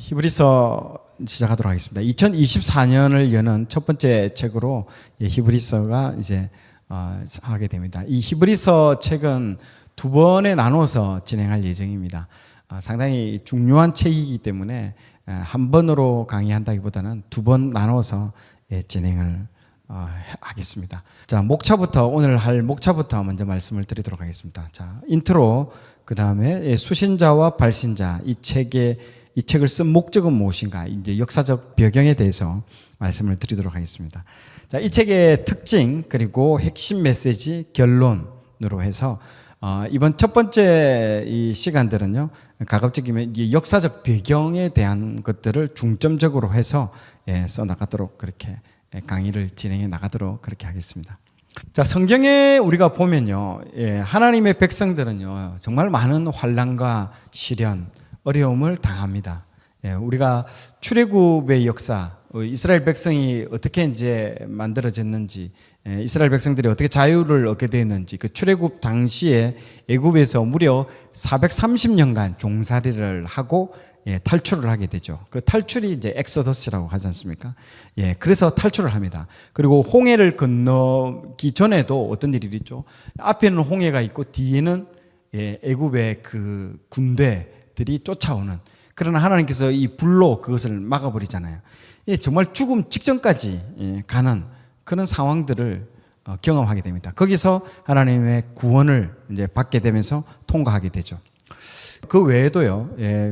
히브리서 시작하도록 하겠습니다. 2024년을 여는 첫 번째 책으로 히브리서가 이제 하게 됩니다. 이 히브리서 책은 두 번에 나눠서 진행할 예정입니다. 상당히 중요한 책이기 때문에 한 번으로 강의한다기보다는 두 번 나눠서 진행을 하겠습니다. 자, 목차부터 오늘 할 목차부터 먼저 말씀을 드리도록 하겠습니다. 자, 인트로, 그 다음에 수신자와 발신자, 이 책을 쓴 목적은 무엇인가, 이제 역사적 배경에 대해서 말씀을 드리도록 하겠습니다. 자, 이 책의 특징, 그리고 핵심 메시지, 결론으로 해서 이번 첫 번째 이 시간들은요, 가급적이면 이 역사적 배경에 대한 것들을 중점적으로 해서 써나가도록, 그렇게 강의를 진행해 나가도록 그렇게 하겠습니다. 자, 성경에 우리가 보면요, 하나님의 백성들은요, 정말 많은 환난과 시련, 어려움을 당합니다. 우리가 출애굽의 역사, 이스라엘 백성이 어떻게 이제 만들어졌는지, 이스라엘 백성들이 어떻게 자유를 얻게 되었는지, 그 출애굽 당시에 애굽에서 무려 430년간 종살이를 하고 탈출을 하게 되죠. 그 탈출이 이제 엑소더스라고 하지 않습니까? 그래서 탈출을 합니다. 그리고 홍해를 건너기 전에도 어떤 일이 있죠? 앞에는 홍해가 있고 뒤에는 애굽의 그 군대들이 쫓아오는, 그러나 하나님께서 이 불로 그것을 막아버리잖아요. 정말 죽음 직전까지 가는 그런 상황들을 경험하게 됩니다. 거기서 하나님의 구원을 이제 받게 되면서 통과하게 되죠. 그 외에도요,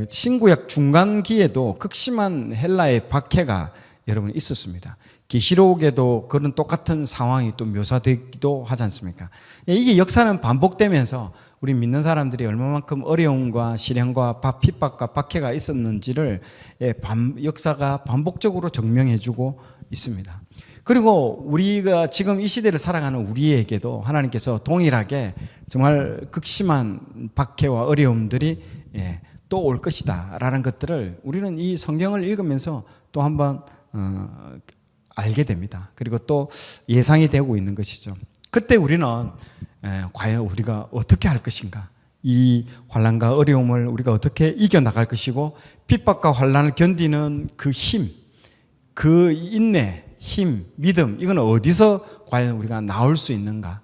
신구약 중간기에도 극심한 헬라의 박해가 여러분 있었습니다. 계시록에도 그런 똑같은 상황이 또 묘사되기도 하지 않습니까? 이게 역사는 반복되면서 우리 믿는 사람들이 얼마만큼 어려움과 시련과 핍박과 박해가 있었는지를 역사가 반복적으로 증명해주고 있습니다. 그리고 우리가 지금 이 시대를 살아가는 우리에게도 하나님께서 동일하게 정말 극심한 박해와 어려움들이 또 올 것이다 라는 것들을 우리는 이 성경을 읽으면서 또 한번 알게 됩니다. 그리고 또 예상이 되고 있는 것이죠. 그때 우리는 과연 우리가 어떻게 할 것인가, 이 환난과 어려움을 우리가 어떻게 이겨나갈 것이고, 핍박과 환난을 견디는 그 힘, 그 인내, 힘, 믿음, 이건 어디서 과연 우리가 나올 수 있는가,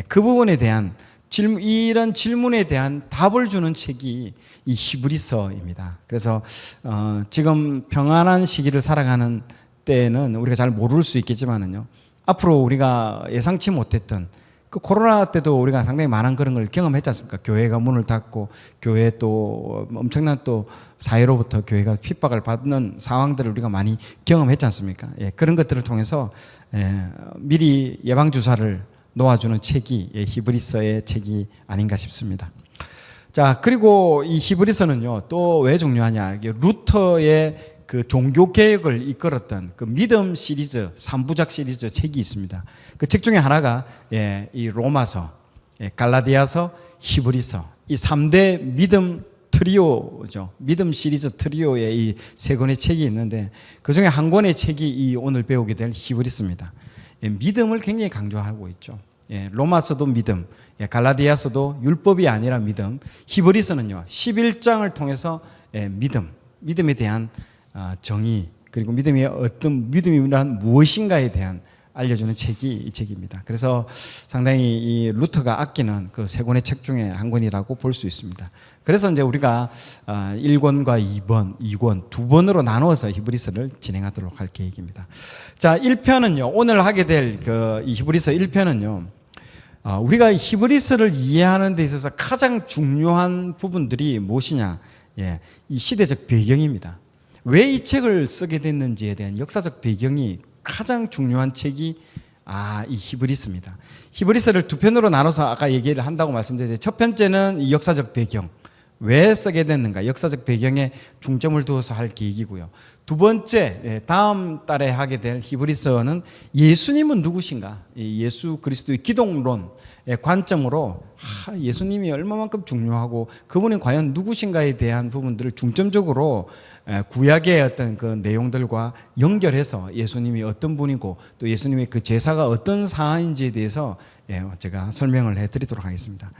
그 부분에 대한 이런 질문에 대한 답을 주는 책이 이 히브리서입니다. 그래서 지금 평안한 시기를 살아가는 때는 우리가 잘 모를 수 있겠지만은요, 앞으로 우리가 예상치 못했던 그 코로나 때도 우리가 상당히 많은 그런 걸 경험했지 않습니까? 교회가 문을 닫고, 교회 또 엄청난 또 사회로부터 교회가 핍박을 받는 상황들을 우리가 많이 경험했지 않습니까? 그런 것들을 통해서 미리 예방주사를 놓아주는 책이 히브리서의 책이 아닌가 싶습니다. 자, 그리고 이 히브리서는요, 또 왜 중요하냐? 루터의 그 종교개혁을 이끌었던 그 믿음 시리즈, 3부작 시리즈 책이 있습니다. 그 책 중에 하나가 이 로마서, 갈라디아서, 히브리서, 이 3대 믿음 트리오죠. 믿음 시리즈 트리오의 이 세 권의 책이 있는데, 그 중에 한 권의 책이 이 오늘 배우게 될 히브리서입니다. 믿음을 굉장히 강조하고 있죠. 로마서도 믿음, 갈라디아서도 율법이 아니라 믿음, 히브리서는요 11장을 통해서 믿음에 대한 정의, 그리고 믿음이란 무엇인가에 대한 알려주는 책이 이 책입니다. 그래서 상당히 이 루터가 아끼는 그 세 권의 책 중에 한 권이라고 볼 수 있습니다. 그래서 이제 우리가 1권과 2권 두 번으로 나누어서 히브리서를 진행하도록 할 계획입니다. 자, 1편은요, 오늘 하게 될 이 히브리서 1편은요, 우리가 히브리서를 이해하는 데 있어서 가장 중요한 부분들이 무엇이냐, 이 시대적 배경입니다. 왜 이 책을 쓰게 됐는지에 대한 역사적 배경이 가장 중요한 책이 이 히브리서입니다. 히브리서를 두 편으로 나눠서 아까 얘기를 한다고 말씀드렸는데, 첫 번째는 이 역사적 배경, 왜 쓰게 됐는가, 역사적 배경에 중점을 두어서 할 계획이고요. 두 번째, 다음 달에 하게 될 히브리서는 예수님은 누구신가, 예수 그리스도의 기독론, 관점으로 예수님이 얼마만큼 중요하고 그분이 과연 누구신가에 대한 부분들을 중점적으로 구약의 어떤 그 내용들과 연결해서 예수님이 어떤 분이고 또 예수님의 그 제사가 어떤 사안인지에 대해서 제가 설명을 해드리도록 하겠습니다.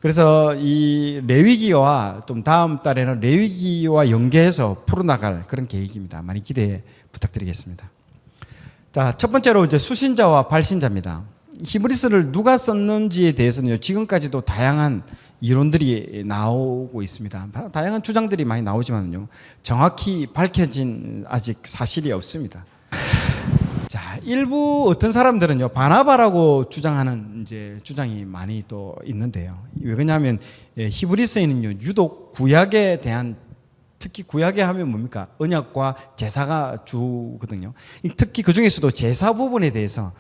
그래서 이 레위기와 좀 다음 달에는 레위기와 연계해서 풀어나갈 그런 계획입니다. 많이 기대 부탁드리겠습니다. 자, 첫 번째로 이제 수신자와 발신자입니다. 히브리서를 누가 썼는지에 대해서는요, 지금까지도 다양한 이론들이 나오고 있습니다. 다양한 주장들이 많이 나오지만요, 정확히 밝혀진 아직 사실이 없습니다. 자, 일부 어떤 사람들은요, 바나바라고 주장하는 이제 주장이 많이 또 있는데요. 왜 그러냐면 히브리서에는요, 유독 구약에 대한 특히 구약에 하면 뭡니까? 언약과 제사가 주거든요. 특히 그 중에서도 제사 부분에 대해서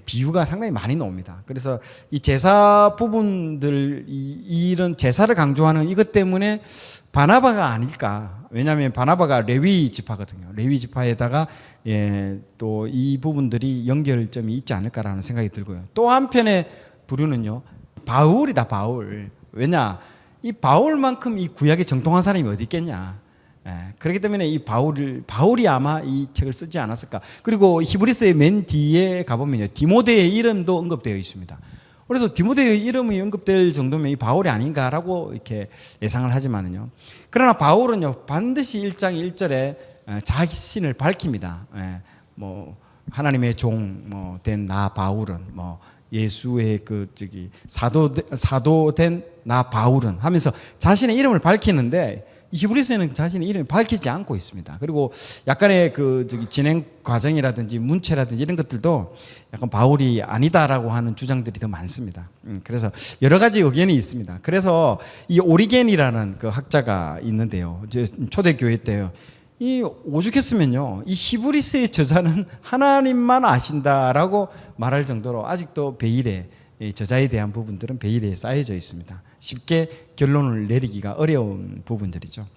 비유가 상당히 많이 나옵니다. 그래서 이 제사 부분들, 이런 제사를 강조하는 이것 때문에 바나바가 아닐까. 왜냐하면 바나바가 레위 지파거든요. 레위 지파에다가 또 이 부분들이 연결점이 있지 않을까라는 생각이 들고요. 또 한편의 부류는요, 바울이다, 바울. 왜냐? 이 바울만큼 이 구약에 정통한 사람이 어디 있겠냐. 그렇기 때문에 이 바울이 아마 이 책을 쓰지 않았을까. 그리고 히브리서의 맨 뒤에 가보면요, 디모데의 이름도 언급되어 있습니다. 그래서 디모데의 이름이 언급될 정도면 이 바울이 아닌가라고 이렇게 예상을 하지만은요. 그러나 바울은요, 반드시 1장 1절에 자신을 밝힙니다. 뭐 하나님의 종 된 나 바울은 예수의 사도된 나 바울은 하면서 자신의 이름을 밝히는데 히브리서에는 자신의 이름을 밝히지 않고 있습니다. 그리고 약간의 진행 과정이라든지 문체라든지 이런 것들도 약간 바울이 아니다라고 하는 주장들이 더 많습니다. 그래서 여러 가지 의견이 있습니다. 그래서 이 오리겐이라는 그 학자가 있는데요. 초대교회 때요. 이 오죽했으면요, 이 히브리서의 저자는 하나님만 아신다라고 말할 정도로 아직도 베일에 저자에 대한 부분들은 베일에 쌓여져 있습니다. 쉽게 결론을 내리기가 어려운 부분들이죠.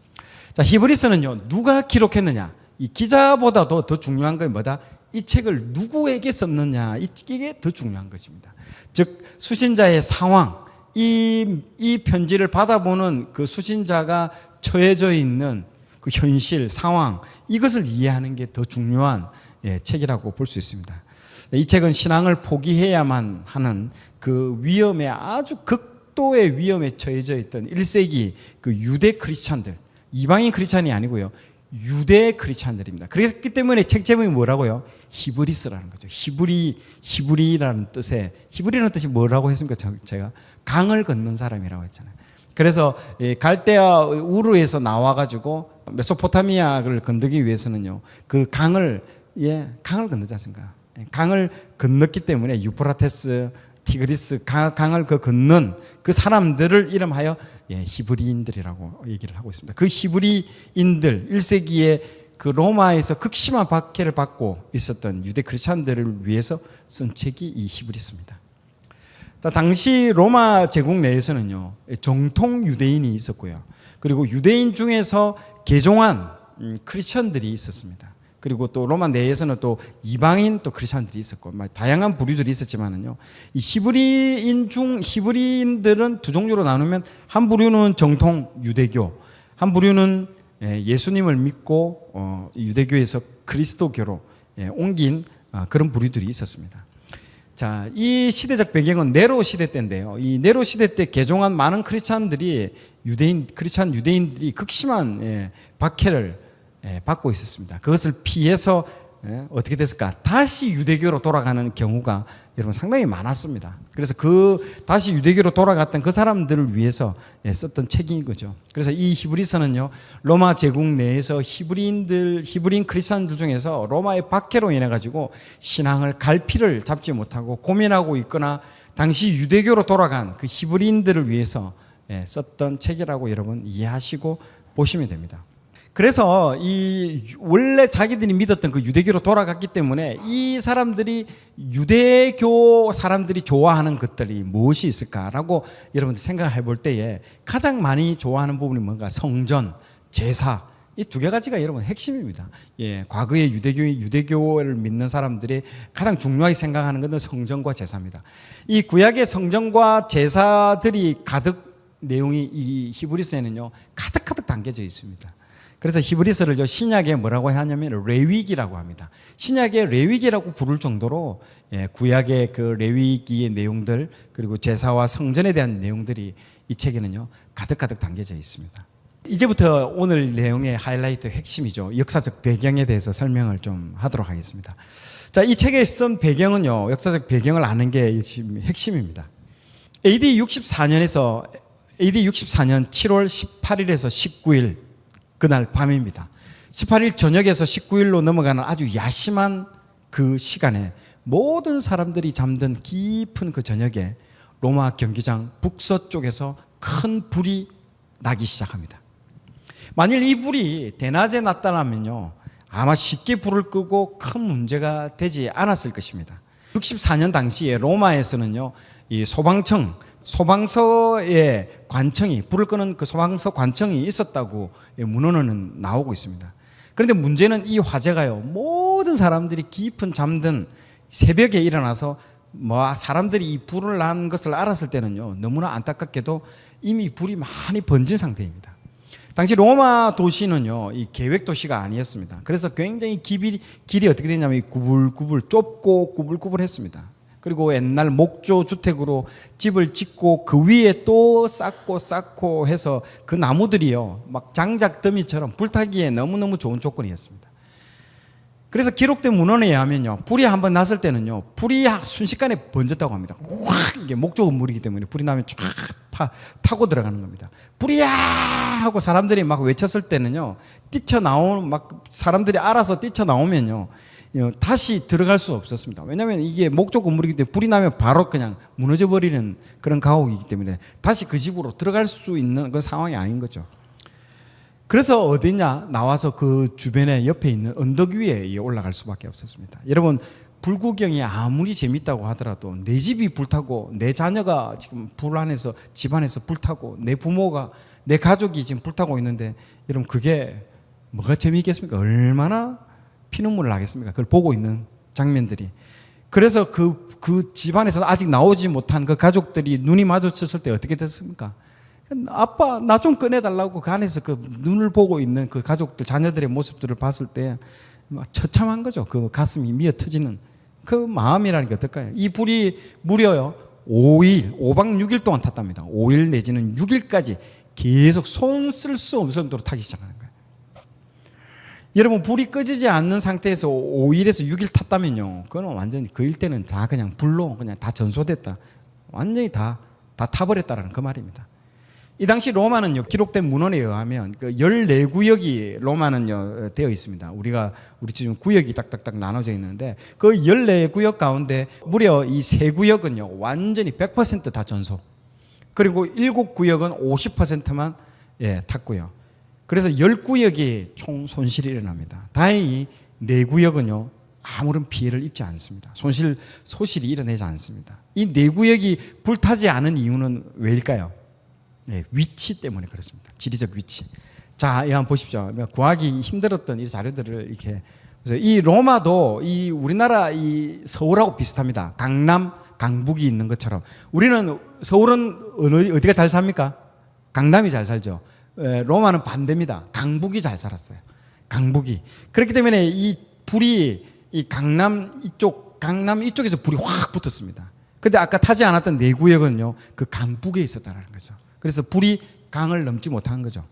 자, 히브리서는요, 누가 기록했느냐? 이 기자보다도 더 중요한 건 뭐다? 이 책을 누구에게 썼느냐? 이게 더 중요한 것입니다. 즉, 수신자의 상황, 이 편지를 받아보는 그 수신자가 처해져 있는 그 현실, 상황, 이것을 이해하는 게 더 중요한 책이라고 볼 수 있습니다. 이 책은 신앙을 포기해야만 하는 그 위험에 아주 극도의 위험에 처해져 있던 1세기 그 유대 크리스찬들, 이방인 크리스찬이 아니고요, 유대 크리스찬들입니다. 그랬기 때문에 책 제목이 뭐라고요? 히브리서라는 거죠. 히브리라는 뜻에, 히브리라는 뜻이 뭐라고 했습니까? 제가 강을 건넌 사람이라고 했잖아요. 그래서 갈대아 우르에서 나와가지고 메소포타미아를 건너기 위해서는요, 그 강을 건너지 않습니까? 강을 건넜기 때문에 유프라테스, 티그리스 강을 건넌 그 사람들을 이름하여 히브리인들이라고 얘기를 하고 있습니다. 그 히브리인들 1세기에 그 로마에서 극심한 박해를 받고 있었던 유대 크리스찬들을 위해서 쓴 책이 이 히브리서입니다. 당시 로마 제국 내에서는요, 정통 유대인이 있었고요. 그리고 유대인 중에서 개종한 크리스천들이 있었습니다. 그리고 또 로마 내에서는 또 이방인 또 크리스천들이 있었고, 다양한 부류들이 있었지만은요, 이 히브리인들은 두 종류로 나누면, 한 부류는 정통 유대교, 한 부류는 예수님을 믿고 유대교에서 그리스도교로 옮긴 그런 부류들이 있었습니다. 자, 이 시대적 배경은 네로 시대 때인데요. 이 네로 시대 때 개종한 많은 크리스찬들이 크리스찬 유대인들이 극심한 박해를 받고 있었습니다. 그것을 피해서 어떻게 됐을까? 다시 유대교로 돌아가는 경우가 여러분 상당히 많았습니다. 그래서 다시 유대교로 돌아갔던 그 사람들을 위해서 썼던 책인 거죠. 그래서 이 히브리서는요, 로마 제국 내에서 히브리인 크리스찬들 중에서 로마의 박해로 인해 가지고 신앙을 갈피를 잡지 못하고 고민하고 있거나 당시 유대교로 돌아간 그 히브리인들을 위해서 썼던 책이라고 여러분 이해하시고 보시면 됩니다. 그래서 원래 자기들이 믿었던 그 유대교로 돌아갔기 때문에 이 사람들이 유대교 사람들이 좋아하는 것들이 무엇이 있을까라고 여러분들 생각을 해볼 때에 가장 많이 좋아하는 부분이 뭔가? 성전, 제사, 이 두 가지가 여러분 핵심입니다. 예, 과거의 유대교를 믿는 사람들이 가장 중요하게 생각하는 것은 성전과 제사입니다. 이 구약의 성전과 제사들이 가득 내용이 이 히브리서에는요 가득 담겨져 있습니다. 그래서 히브리서를 신약에 뭐라고 하냐면 레위기라고 합니다. 신약의 레위기라고 부를 정도로 구약의 그 레위기의 내용들 그리고 제사와 성전에 대한 내용들이 이 책에는요 가득 담겨져 있습니다. 이제부터 오늘 내용의 하이라이트 핵심이죠. 역사적 배경에 대해서 설명을 좀 하도록 하겠습니다. 자, 이 책에 쓴 배경은요 역사적 배경을 아는 게 핵심입니다. AD 64년 7월 18일에서 19일 그날 밤입니다. 18일 저녁에서 19일로 넘어가는 아주 야심한 그 시간에 모든 사람들이 잠든 깊은 그 저녁에 로마 경기장 북서쪽에서 큰 불이 나기 시작합니다. 만일 이 불이 대낮에 났다면요 아마 쉽게 불을 끄고 큰 문제가 되지 않았을 것입니다. 64년 당시에 로마에서는요 이 소방서의 관청이 불을 끄는 그 소방서 관청이 있었다고 문헌에는 나오고 있습니다. 그런데 문제는 이 화재가요 모든 사람들이 깊은 잠든 새벽에 일어나서 사람들이 이 불을 난 것을 알았을 때는요 너무나 안타깝게도 이미 불이 많이 번진 상태입니다. 당시 로마 도시는요 이 계획 도시가 아니었습니다. 그래서 굉장히 길이 어떻게 되냐면 구불구불 좁고 구불구불했습니다. 그리고 옛날 목조 주택으로 집을 짓고 그 위에 또 쌓고 해서 그 나무들이요 막 장작 더미처럼 불타기에 너무너무 좋은 조건이었습니다. 그래서 기록된 문헌에 의하면요 불이 한번 났을 때는요 불이 순식간에 번졌다고 합니다. 확 이게 목조 건물이기 때문에 불이 나면 쫙 타고 들어가는 겁니다. 불이야 하고 사람들이 막 외쳤을 때는요 사람들이 알아서 뛰쳐나오면요 다시 들어갈 수 없었습니다. 왜냐하면 이게 목조 건물이기 때문에 불이 나면 바로 그냥 무너져 버리는 그런 가옥이기 때문에 다시 그 집으로 들어갈 수 있는 그런 상황이 아닌 거죠. 그래서 어디냐 나와서 그 주변에 옆에 있는 언덕 위에 올라갈 수밖에 없었습니다. 여러분 불구경이 아무리 재밌다고 하더라도 내 집이 불타고 내 자녀가 지금 불 안에서 집 안에서 불타고 내 부모가 내 가족이 지금 불타고 있는데 여러분 그게 뭐가 재미있겠습니까? 얼마나 피눈물 나겠습니까? 그걸 보고 있는 장면들이. 그래서 그 집안에서 아직 나오지 못한 그 가족들이 눈이 마주쳤을 때 어떻게 됐습니까? 아빠 나 좀 꺼내달라고 그 안에서 그 눈을 보고 있는 그 가족들 자녀들의 모습들을 봤을 때 처참한 거죠. 그 가슴이 미어 터지는 그 마음이라는 게 어떨까요? 이 불이 무려요 5박 6일 동안 탔답니다. 5일 내지는 6일까지 계속 손 쓸 수 없을 정도로 타기 시작하는 거예요. 여러분 불이 꺼지지 않는 상태에서 5일에서 6일 탔다면요 그건 완전히 그 일대는 다 그냥 불로 그냥 다 전소됐다, 완전히 다 타버렸다라는 그 말입니다. 이 당시 로마는요 기록된 문헌에 의하면 그 14구역이 로마는요 되어 있습니다. 우리 지금 구역이 딱딱딱 나눠져 있는데 그 14구역 가운데 무려 이 3구역은요 완전히 100% 다 전소, 그리고 7구역은 50%만 탔고요. 그래서 10구역이 총 손실이 일어납니다. 다행히 4구역은요 아무런 피해를 입지 않습니다. 소실이 일어나지 않습니다. 이 4구역이 불타지 않은 이유는 왜일까요? 위치 때문에 그렇습니다. 지리적 위치. 자, 이거 한번 보십시오. 구하기 힘들었던 이 자료들을 이렇게. 그래서 이 로마도 이 우리나라 이 서울하고 비슷합니다. 강남, 강북이 있는 것처럼. 우리는 서울은 어디가 잘 삽니까? 강남이 잘 살죠. 로마는 반대입니다. 강북이 잘 살았어요. 강북이. 그렇기 때문에 이 불이 이 강남 이쪽에서 불이 확 붙었습니다. 근데 아까 타지 않았던 4구역은요, 그 강북에 있었다는 거죠. 그래서 불이 강을 넘지 못한 거죠.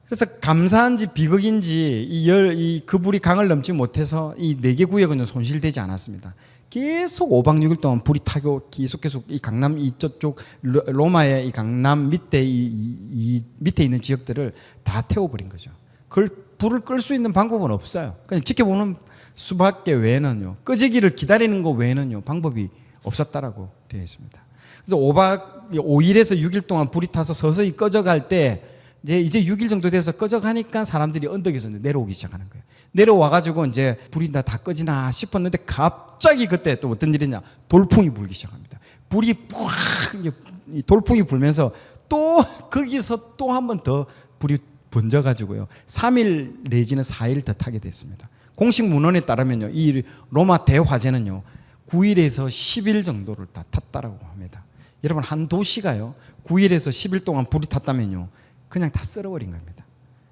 그래서 감사한지 비극인지 그 불이 강을 넘지 못해서 이 4개 구역은 손실되지 않았습니다. 계속 5박 6일 동안 불이 타고 계속 이 강남 이쪽 로마의 이 강남 밑에 이 밑에 있는 지역들을 다 태워버린 거죠. 그걸 불을 끌 수 있는 방법은 없어요. 그냥 지켜보는 수밖에 외에는요, 꺼지기를 기다리는 것 외에는요 방법이 없었다라고 되어 있습니다. 그래서 5일에서 6일 동안 불이 타서 서서히 꺼져갈 때 이제 6일 정도 돼서 꺼져가니까 사람들이 언덕에서 내려오기 시작하는 거예요. 내려와가지고 이제 불이 다 꺼지나 싶었는데 갑자기 그때 또 어떤 일이냐, 돌풍이 불기 시작합니다. 불이 돌풍이 불면서 또 거기서 또 한 번 더 불이 번져가지고요 3일 내지는 4일 더 타게 됐습니다. 공식 문헌에 따르면요 이 로마 대화재는요 9일에서 10일 정도를 다 탔다라고 합니다. 여러분 한 도시가요 9일에서 10일 동안 불이 탔다면요 그냥 다 썰어버린 겁니다.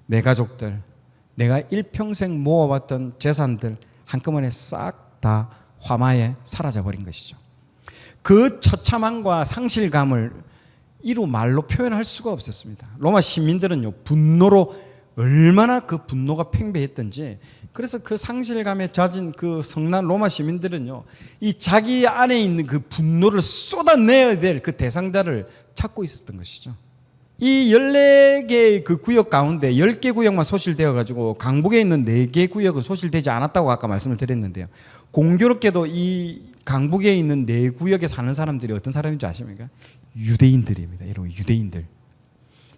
내 가족들, 내가 일평생 모아왔던 재산들 한꺼번에 싹 다 화마에 사라져버린 것이죠. 그 처참함과 상실감을 이루 말로 표현할 수가 없었습니다. 로마 시민들은요 분노로 얼마나 그 분노가 팽배했던지, 그래서 그 상실감에 젖은 그 성난 로마 시민들은요 이 자기 안에 있는 그 분노를 쏟아내야 될 그 대상자를 찾고 있었던 것이죠. 이 14개의 그 구역 가운데 10개 구역만 소실되어 가지고 강북에 있는 4개 구역은 소실되지 않았다고 아까 말씀을 드렸는데요. 공교롭게도 이 강북에 있는 4구역에 사는 사람들이 어떤 사람인지 아십니까? 유대인들입니다. 여러분 유대인들.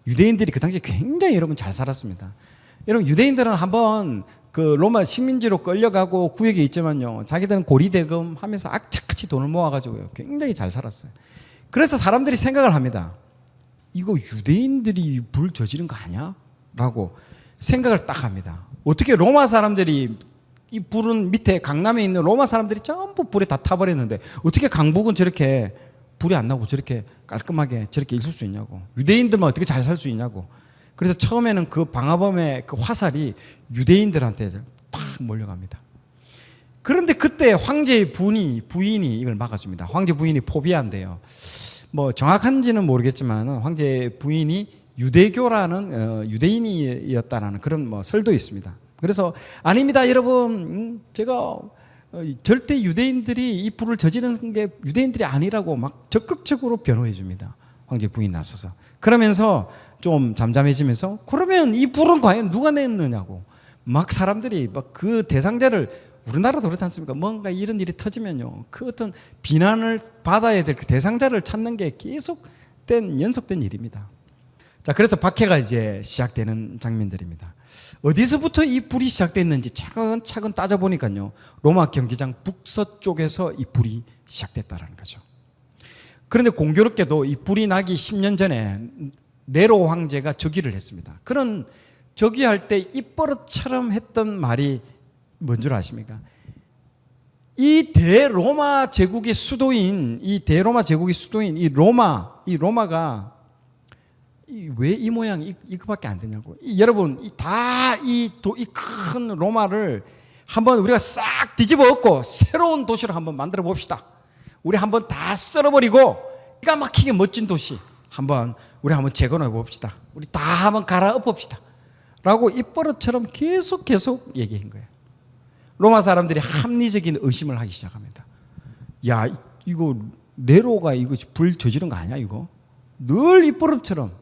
유대인들이 그 당시에 굉장히 여러분 잘 살았습니다. 여러분 유대인들은 한번 그 로마 식민지로 끌려가고 구역에 있지만요 자기들은 고리대금 하면서 악착같이 돈을 모아가지고요 굉장히 잘 살았어요. 그래서 사람들이 생각을 합니다. 이거 유대인들이 불 저지른 거 아니야? 라고 생각을 딱 합니다. 어떻게 로마 사람들이 이 불은 밑에 강남에 있는 로마 사람들이 전부 불에 다 타버렸는데 어떻게 강북은 저렇게 불이 안 나고 저렇게 깔끔하게 저렇게 있을 수 있냐고, 유대인들만 어떻게 잘 살 수 있냐고. 그래서 처음에는 그 방화범의 그 화살이 유대인들한테 딱 몰려갑니다. 그런데 그때 황제의 부인이 이걸 막아줍니다. 황제 부인이 포비아인데요. 뭐 정확한지는 모르겠지만 황제 부인이 유대교라는 유대인이었다는 그런 뭐 설도 있습니다. 그래서 아닙니다 여러분, 제가 절대 유대인들이 이 불을 저지른 게 유대인들이 아니라고 막 적극적으로 변호해 줍니다. 황제 부인 나서서. 그러면서 좀 잠잠해지면서 그러면 이 불은 과연 누가 냈느냐고 막 사람들이 막 그 대상자를, 우리나라도 그렇지 않습니까? 뭔가 이런 일이 터지면요 그 어떤 비난을 받아야 될 그 대상자를 찾는 게 계속된 연속된 일입니다. 자, 그래서 박해가 이제 시작되는 장면들입니다. 어디서부터 이 불이 시작됐는지 차근차근 따져보니까요 로마 경기장 북서쪽에서 이 불이 시작됐다는 거죠. 그런데 공교롭게도 이 불이 나기 10년 전에 네로 황제가 즉위를 했습니다. 그런 즉위할 때 입버릇처럼 했던 말이 뭔 줄 아십니까? 이 대로마 제국의 수도인 이 로마가 왜 이 모양이 이거밖에 안 되냐고. 여러분 다 이 큰 로마를 한번 우리가 싹 뒤집어 엎고 새로운 도시를 한번 만들어 봅시다. 우리 한번 다 썰어버리고 기가 막히게 멋진 도시 우리 한번 재건해 봅시다. 우리 다 한번 갈아엎어 봅시다. 라고 입버릇처럼 계속 얘기한 거예요. 로마 사람들이 합리적인 의심을 하기 시작합니다. 야, 이거 네로가 이거 불 저지른 거 아니야 이거? 늘 입버릇처럼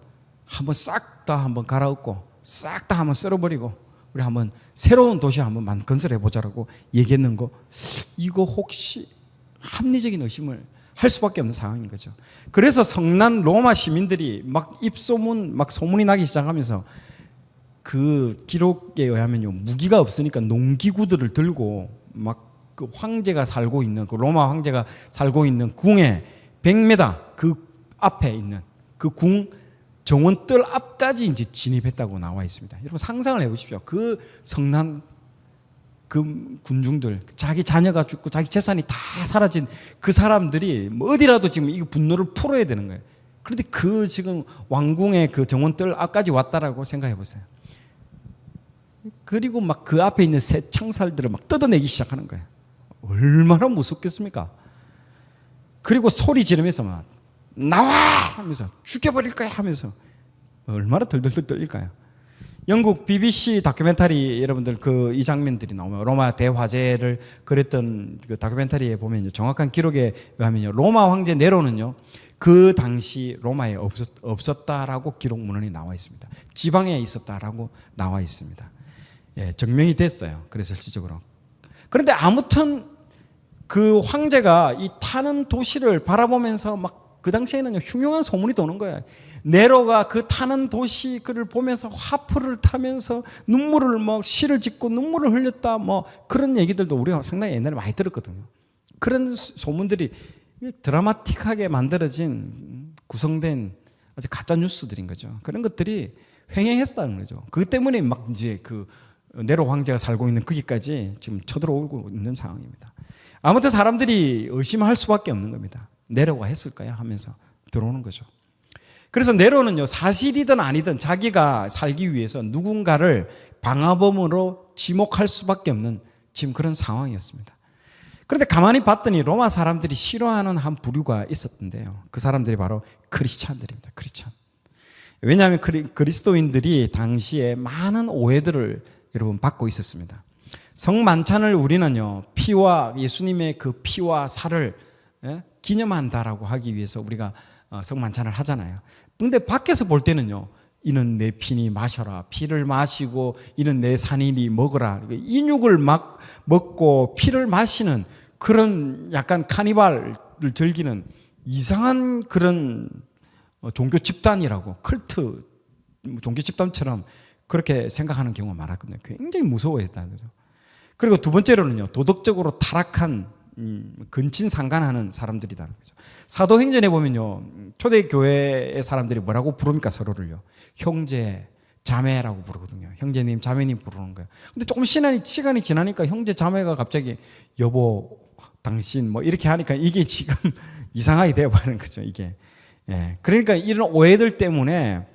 한번 싹 다 한번 갈아엎고 싹 다 한번 썰어버리고 우리 한번 새로운 도시 한번 건설해 보자라고 얘기했는 거, 이거 혹시 합리적인 의심을 할 수밖에 없는 상황인 거죠. 그래서 성난 로마 시민들이 막 입소문 막 소문이 나기 시작하면서 그 기록에 의하면요 무기가 없으니까 농기구들을 들고 막 그 황제가 살고 있는 그 로마 황제가 살고 있는 궁의 100m 그 앞에 있는 그 궁 정원 뜰 앞까지 이제 진입했다고 나와 있습니다. 여러분 상상을 해보십시오. 그 성난 그 군중들, 자기 자녀가 죽고 자기 재산이 다 사라진 그 사람들이 뭐 어디라도 지금 이 분노를 풀어야 되는 거예요. 그런데 그 지금 왕궁의 그 정원 뜰 앞까지 왔다라고 생각해 보세요. 그리고 막 그 앞에 있는 새 창살들을 막 뜯어내기 시작하는 거예요. 얼마나 무섭겠습니까? 그리고 소리 지르면서 막 나와 하면서 죽여버릴 거야 하면서 얼마나 덜덜덜 떨릴까요? 영국 BBC 다큐멘터리 여러분들 그 이 장면들이 나오면 로마 대화재를 그랬던 그 다큐멘터리에 보면요 정확한 기록에 의하면요 로마 황제 네로는요 그 당시 로마에 없었다라고 기록 문헌이 나와 있습니다. 지방에 있었다라고 나와 있습니다. 예, 증명이 됐어요. 그래서 실질적으로. 그런데 아무튼 그 황제가 이 타는 도시를 바라보면서 막 그 당시에는 흉흉한 소문이 도는 거예요. 네로가 그 타는 도시 그를 보면서 화풀을 타면서 눈물을 막 시를 짓고 눈물을 흘렸다 뭐 그런 얘기들도 우리가 상당히 옛날에 많이 들었거든요. 그런 소문들이 드라마틱하게 만들어진 구성된 아주 가짜 뉴스들인 거죠. 그런 것들이 횡행했다는 거죠. 그것 때문에 막 이제 그 네로 황제가 살고 있는 거기까지 지금 쳐들어오고 있는 상황입니다. 아무튼 사람들이 의심할 수밖에 없는 겁니다. 네로가 했을까요? 하면서 들어오는 거죠. 그래서 네로는요, 사실이든 아니든 자기가 살기 위해서 누군가를 방화범으로 지목할 수밖에 없는 지금 그런 상황이었습니다. 그런데 가만히 봤더니 로마 사람들이 싫어하는 한 부류가 있었던데요. 그 사람들이 바로 크리스찬들입니다. 크리스찬. 왜냐하면 그리스도인들이 당시에 많은 오해들을 여러분 받고 있었습니다. 성만찬을 우리는요, 피와 예수님의 그 피와 살을 기념한다라고 하기 위해서 우리가 성만찬을 하잖아요. 근데 밖에서 볼 때는요, 이는 내 피니 마셔라, 피를 마시고 이는 내 산이니 먹어라, 인육을 막 먹고 피를 마시는 그런 약간 카니발을 즐기는 이상한 그런 종교 집단이라고, 컬트 종교 집단처럼 그렇게 생각하는 경우가 많았거든요. 굉장히 무서워했다는 거죠. 그리고 두 번째로는요, 도덕적으로 타락한 근친상간하는 사람들이라는 거죠. 사도행전에 보면요, 초대교회의 사람들이 뭐라고 부릅니까? 서로를요, 형제, 자매라고 부르거든요. 형제님, 자매님 부르는 거예요. 근데 조금 시간이 지나니까 형제, 자매가 갑자기 여보, 당신 뭐 이렇게 하니까 이게 지금 이상하게 되어버리는 거죠. 이게. 예. 그러니까 이런 오해들 때문에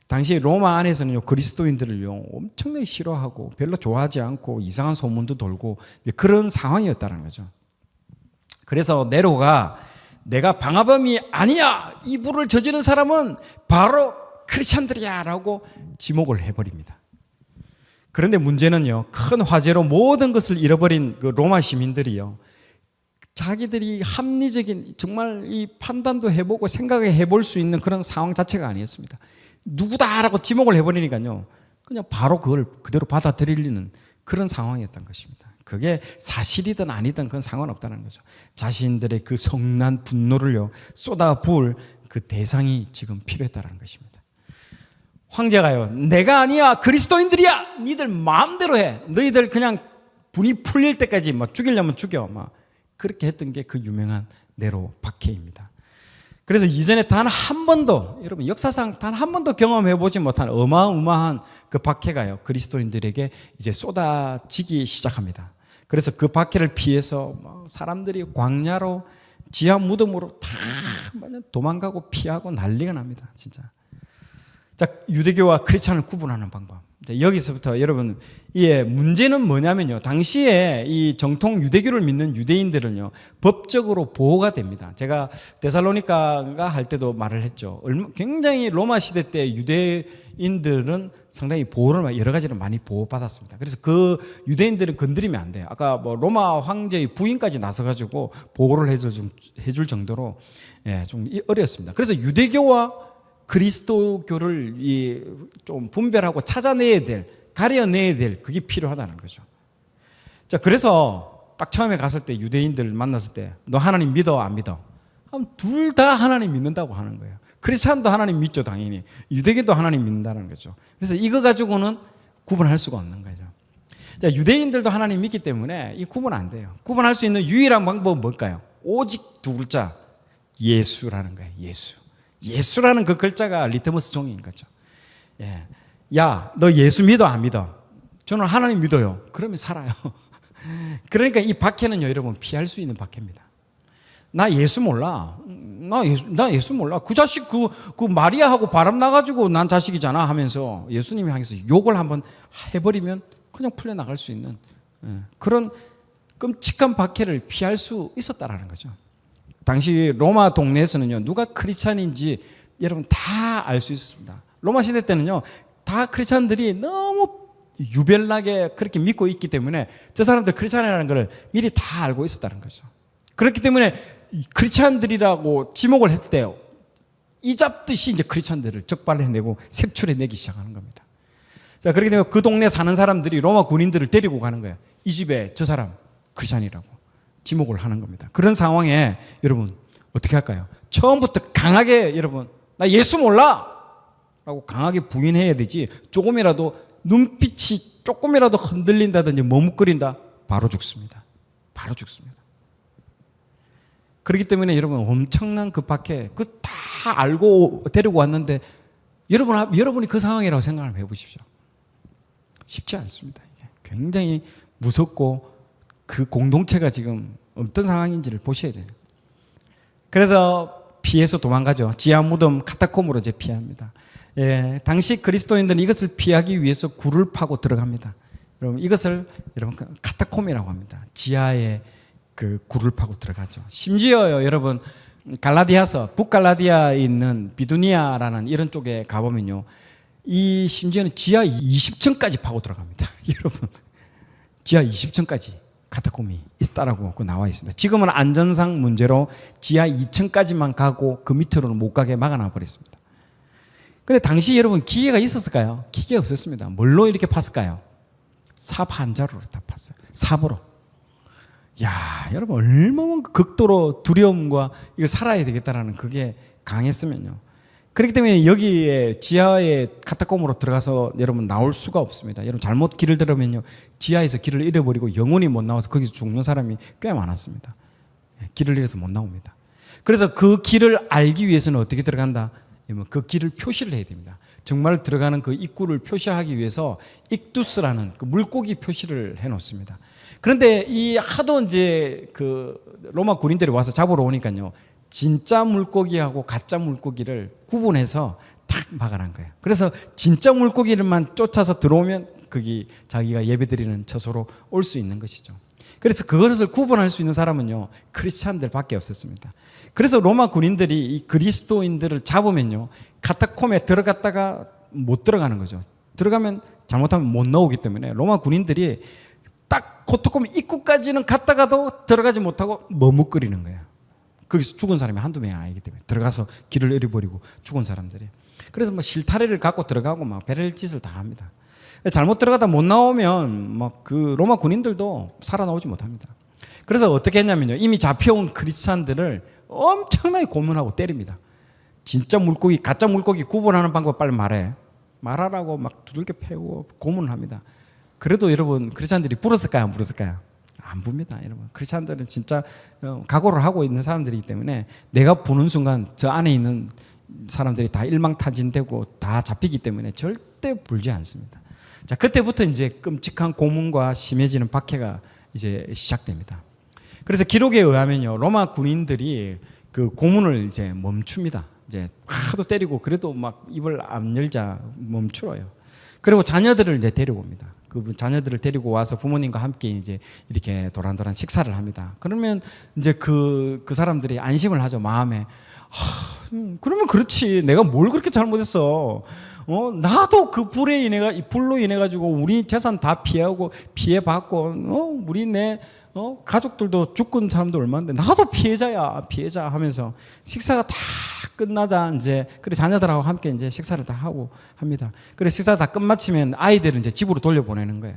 당시 로마 안에서는요, 그리스도인들을요 엄청나게 싫어하고 별로 좋아하지 않고 이상한 소문도 돌고 그런 상황이었다는 거죠. 그래서 네로가 내가 방화범이 아니야, 이 불을 저지른 사람은 바로 크리스찬들이야 라고 지목을 해버립니다. 그런데 문제는요, 큰 화재로 모든 것을 잃어버린 그 로마 시민들이요, 자기들이 합리적인 정말 이 판단도 해보고 생각해 해볼 수 있는 그런 상황 자체가 아니었습니다. 누구다라고 지목을 해버리니까요, 그냥 바로 그걸 그대로 받아들이는 그런 상황이었던 것입니다. 그게 사실이든 아니든 그건 상관없다는 거죠. 자신들의 그 성난 분노를요 쏟아부을 그 대상이 지금 필요했다는 것입니다. 황제가요, 내가 아니야, 그리스도인들이야, 니들 마음대로 해, 너희들 그냥 분이 풀릴 때까지 막 죽이려면 죽여, 막 그렇게 했던 게 그 유명한 네로 박해입니다. 그래서 이전에 단 한 번도, 여러분 역사상 단 한 번도 경험해보지 못한 어마어마한 그 박해가요 그리스도인들에게 이제 쏟아지기 시작합니다. 그래서 그 박해를 피해서 사람들이 광야로 지하 무덤으로 다 도망가고 피하고 난리가 납니다. 진짜. 자, 유대교와 크리스찬을 구분하는 방법. 여기서부터 여러분, 예, 문제는 뭐냐면요, 당시에 이 정통 유대교를 믿는 유대인들은요 법적으로 보호가 됩니다. 제가 데살로니가가 할 때도 말을 했죠. 굉장히 로마 시대 때 유대인들은 상당히 보호를 여러 가지로 많이 보호받았습니다. 그래서 그 유대인들은 건드리면 안 돼요. 아까 뭐 로마 황제의 부인까지 나서가지고 보호를 해줄 정도로, 예, 좀 어려웠습니다. 그래서 유대교와 그리스도교를 좀 분별하고 찾아내야 될, 가려내야 될 그게 필요하다는 거죠. 자, 그래서 딱 처음에 갔을 때 유대인들 만났을 때 너 하나님 믿어 안 믿어? 둘 다 하나님 믿는다고 하는 거예요. 크리스찬도 하나님 믿죠, 당연히. 유대교도 하나님 믿는다는 거죠. 그래서 이거 가지고는 구분할 수가 없는 거죠. 자, 유대인들도 하나님 믿기 때문에 이 구분 안 돼요. 구분할 수 있는 유일한 방법은 뭘까요? 오직 두 글자, 예수라는 거예요. 예수. 예수라는 그 글자가 리트머스 종이인 거죠. 예. 야, 너 예수 믿어 안 믿어? 저는 하나님 믿어요. 그러면 살아요. 그러니까 이 박해는요, 여러분 피할 수 있는 박해입니다. 나 예수 몰라. 나 예수 몰라. 그 자식 그 마리아하고 바람 나가지고 난 자식이잖아 하면서 예수님이 향해서 욕을 한번 해버리면 그냥 풀려 나갈 수 있는, 예, 그런 끔찍한 박해를 피할 수 있었다라는 거죠. 당시 로마 동네에서는요, 누가 크리스찬인지 여러분 다 알 수 있습니다. 로마 시대 때는요, 다 크리스찬들이 너무 유별나게 그렇게 믿고 있기 때문에 저 사람들 크리스찬이라는 걸 미리 다 알고 있었다는 거죠. 그렇기 때문에 크리스찬들이라고 지목을 했을 때 이잡듯이 이제 크리스찬들을 적발해내고 색출해내기 시작하는 겁니다. 자, 그렇게 되면 그 동네 사는 사람들이 로마 군인들을 데리고 가는 거예요. 이 집에 저 사람 크리스찬이라고 지목을 하는 겁니다. 그런 상황에 여러분 어떻게 할까요? 처음부터 강하게 여러분 나 예수 몰라 라고 강하게 부인해야 되지, 조금이라도 눈빛이 조금이라도 흔들린다든지 머뭇거린다, 바로 죽습니다. 바로 죽습니다. 그렇기 때문에 여러분 엄청난 그 박해, 그 다 알고 데리고 왔는데 여러분이 그 상황이라고 생각을 해보십시오. 쉽지 않습니다. 이게 굉장히 무섭고 그 공동체가 지금 어떤 상황인지를 보셔야 돼요. 그래서 피해서 도망가죠. 지하 무덤 카타콤으로 이제 피합니다. 예, 당시 그리스도인들은 이것을 피하기 위해서 굴을 파고 들어갑니다. 여러분 이것을 카타콤이라고 합니다. 지하에 그 굴을 파고 들어가죠. 심지어요, 여러분 갈라디아서 북갈라디아에 있는 비두니아라는 이런 쪽에 가보면요, 이 심지어는 지하 20층까지 파고 들어갑니다. 여러분 지하 20층까지 카타콤이 있다라고 나와 있습니다. 지금은 안전상 문제로 지하 2층까지만 가고 그 밑으로는 못 가게 막아놔 버렸습니다. 근데 당시 여러분 기계가 있었을까요? 기계가 없었습니다. 뭘로 이렇게 팠을까요? 삽 한 자루로 다 팠어요. 삽으로. 야, 여러분 얼마나 극도로 두려움과 이거 살아야 되겠다라는 그게 강했으면요. 그렇기 때문에 여기에 지하에 카타콤으로 들어가서 여러분 나올 수가 없습니다. 여러분 잘못 길을 들으면요, 지하에서 길을 잃어버리고 영원히 못 나와서 거기서 죽는 사람이 꽤 많았습니다. 길을 잃어서 못 나옵니다. 그래서 그 길을 알기 위해서는 어떻게 들어간다? 그 길을 표시를 해야 됩니다. 정말 들어가는 그 입구를 표시하기 위해서 익두스라는 그 물고기 표시를 해 놓습니다. 그런데 이 하도 이제 그 로마 군인들이 와서 잡으러 오니까요, 진짜 물고기하고 가짜 물고기를 구분해서 딱 막아놓은 거예요. 그래서 진짜 물고기를만 쫓아서 들어오면 거기 자기가 예배드리는 처소로 올 수 있는 것이죠. 그래서 그것을 구분할 수 있는 사람은요, 크리스찬들밖에 없었습니다. 그래서 로마 군인들이 이 그리스도인들을 잡으면요, 카타콤에 들어갔다가 못 들어가는 거죠. 들어가면 잘못하면 못 나오기 때문에 로마 군인들이 딱 카타콤 입구까지는 갔다가도 들어가지 못하고 머뭇거리는 거예요. 거기서 죽은 사람이 한두 명이 아니기 때문에 들어가서 길을 잃어버리고 죽은 사람들이. 그래서 뭐 실타래를 갖고 들어가고 막 별의 짓을 다 합니다. 잘못 들어가다 못 나오면 막 그 로마 군인들도 살아나오지 못합니다. 그래서 어떻게 했냐면요, 이미 잡혀온 크리스찬들을 엄청나게 고문하고 때립니다. 진짜 물고기, 가짜 물고기 구분하는 방법 빨리 말하라고 막 두들겨 패고 고문을 합니다. 그래도 여러분 크리스찬들이 불었을까요? 안 불었을까요? 안 붑니다. 여러분 크리스찬들은 진짜 각오를 하고 있는 사람들이기 때문에 내가 부는 순간 저 안에 있는 사람들이 다 일망타진되고 다 잡히기 때문에 절대 불지 않습니다. 자, 그때부터 이제 끔찍한 고문과 심해지는 박해가 이제 시작됩니다. 그래서 기록에 의하면요, 로마 군인들이 그 고문을 이제 멈춥니다. 이제 하도 때리고 그래도 막 입을 안 열자 멈추어요. 그리고 자녀들을 이제 데리고 옵니다. 그 자녀들을 데리고 와서 부모님과 함께 이제 이렇게 도란도란 식사를 합니다. 그러면 이제 그 사람들이 안심을 하죠, 마음에. 그러면 그렇지, 내가 뭘 그렇게 잘못했어? 나도 그 불로 인해 가지고 우리 재산 다 피해받고, 우리 내 가족들도 죽은 사람도 얼마인데 나도 피해자 하면서 식사가 다 끝나자 이제 그래 자녀들하고 함께 이제 식사를 다 하고 합니다. 그래 식사 다 끝마치면 아이들을 이제 집으로 돌려보내는 거예요.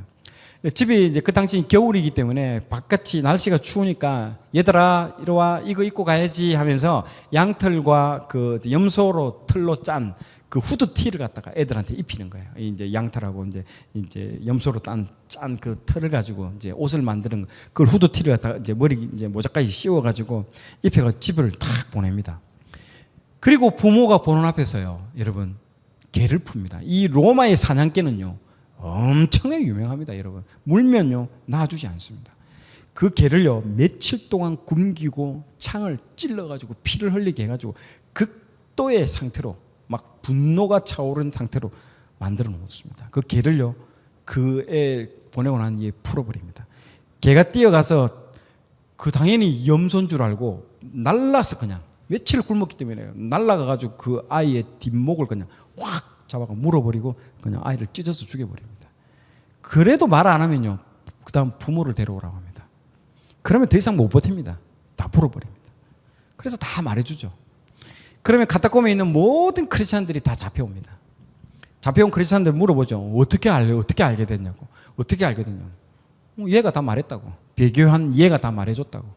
집이 이제 그 당시 겨울이기 때문에 바깥이 날씨가 추우니까 얘들아 이리 와, 이거 입고 가야지 하면서 양털과 그 염소로 틀로 짠 그 후드티를 갖다가 애들한테 입히는 거예요. 이제 양털하고 이제 염소로 짠 그 털을 가지고 이제 옷을 만드는 그걸 후드티를 갖다가 이제 머리 이제 모자까지 씌워 가지고 입혀가 집을 탁 보냅니다. 그리고 부모가 보는 앞에서요, 여러분 개를 풉니다. 이 로마의 사냥개는요 엄청나게 유명합니다. 여러분 물면요 놔주지 않습니다. 그 개를요 며칠 동안 굶기고 창을 찔러가지고 피를 흘리게 해가지고 극도의 상태로 막 분노가 차오른 상태로 만들어 놓습니다. 그 개를요 그 애 보내고 난 뒤에 풀어버립니다. 개가 뛰어가서 그 당연히 염소인 줄 알고 날라서 그냥 며칠 굶었기 때문에 날라가가지고 그 아이의 뒷목을 그냥 확 잡아가 물어버리고 그냥 아이를 찢어서 죽여버립니다. 그래도 말 안 하면요 그 다음 부모를 데려오라고 합니다. 그러면 더 이상 못 버팁니다. 다 풀어버립니다. 그래서 다 말해주죠. 그러면 카타콤에 있는 모든 크리스찬들이 다 잡혀옵니다. 잡혀온 크리스찬들 물어보죠. 어떻게 알게 됐냐고. 어떻게 알게 됐냐고. 얘가 다 말했다고. 배교한 얘가 다 말해줬다고.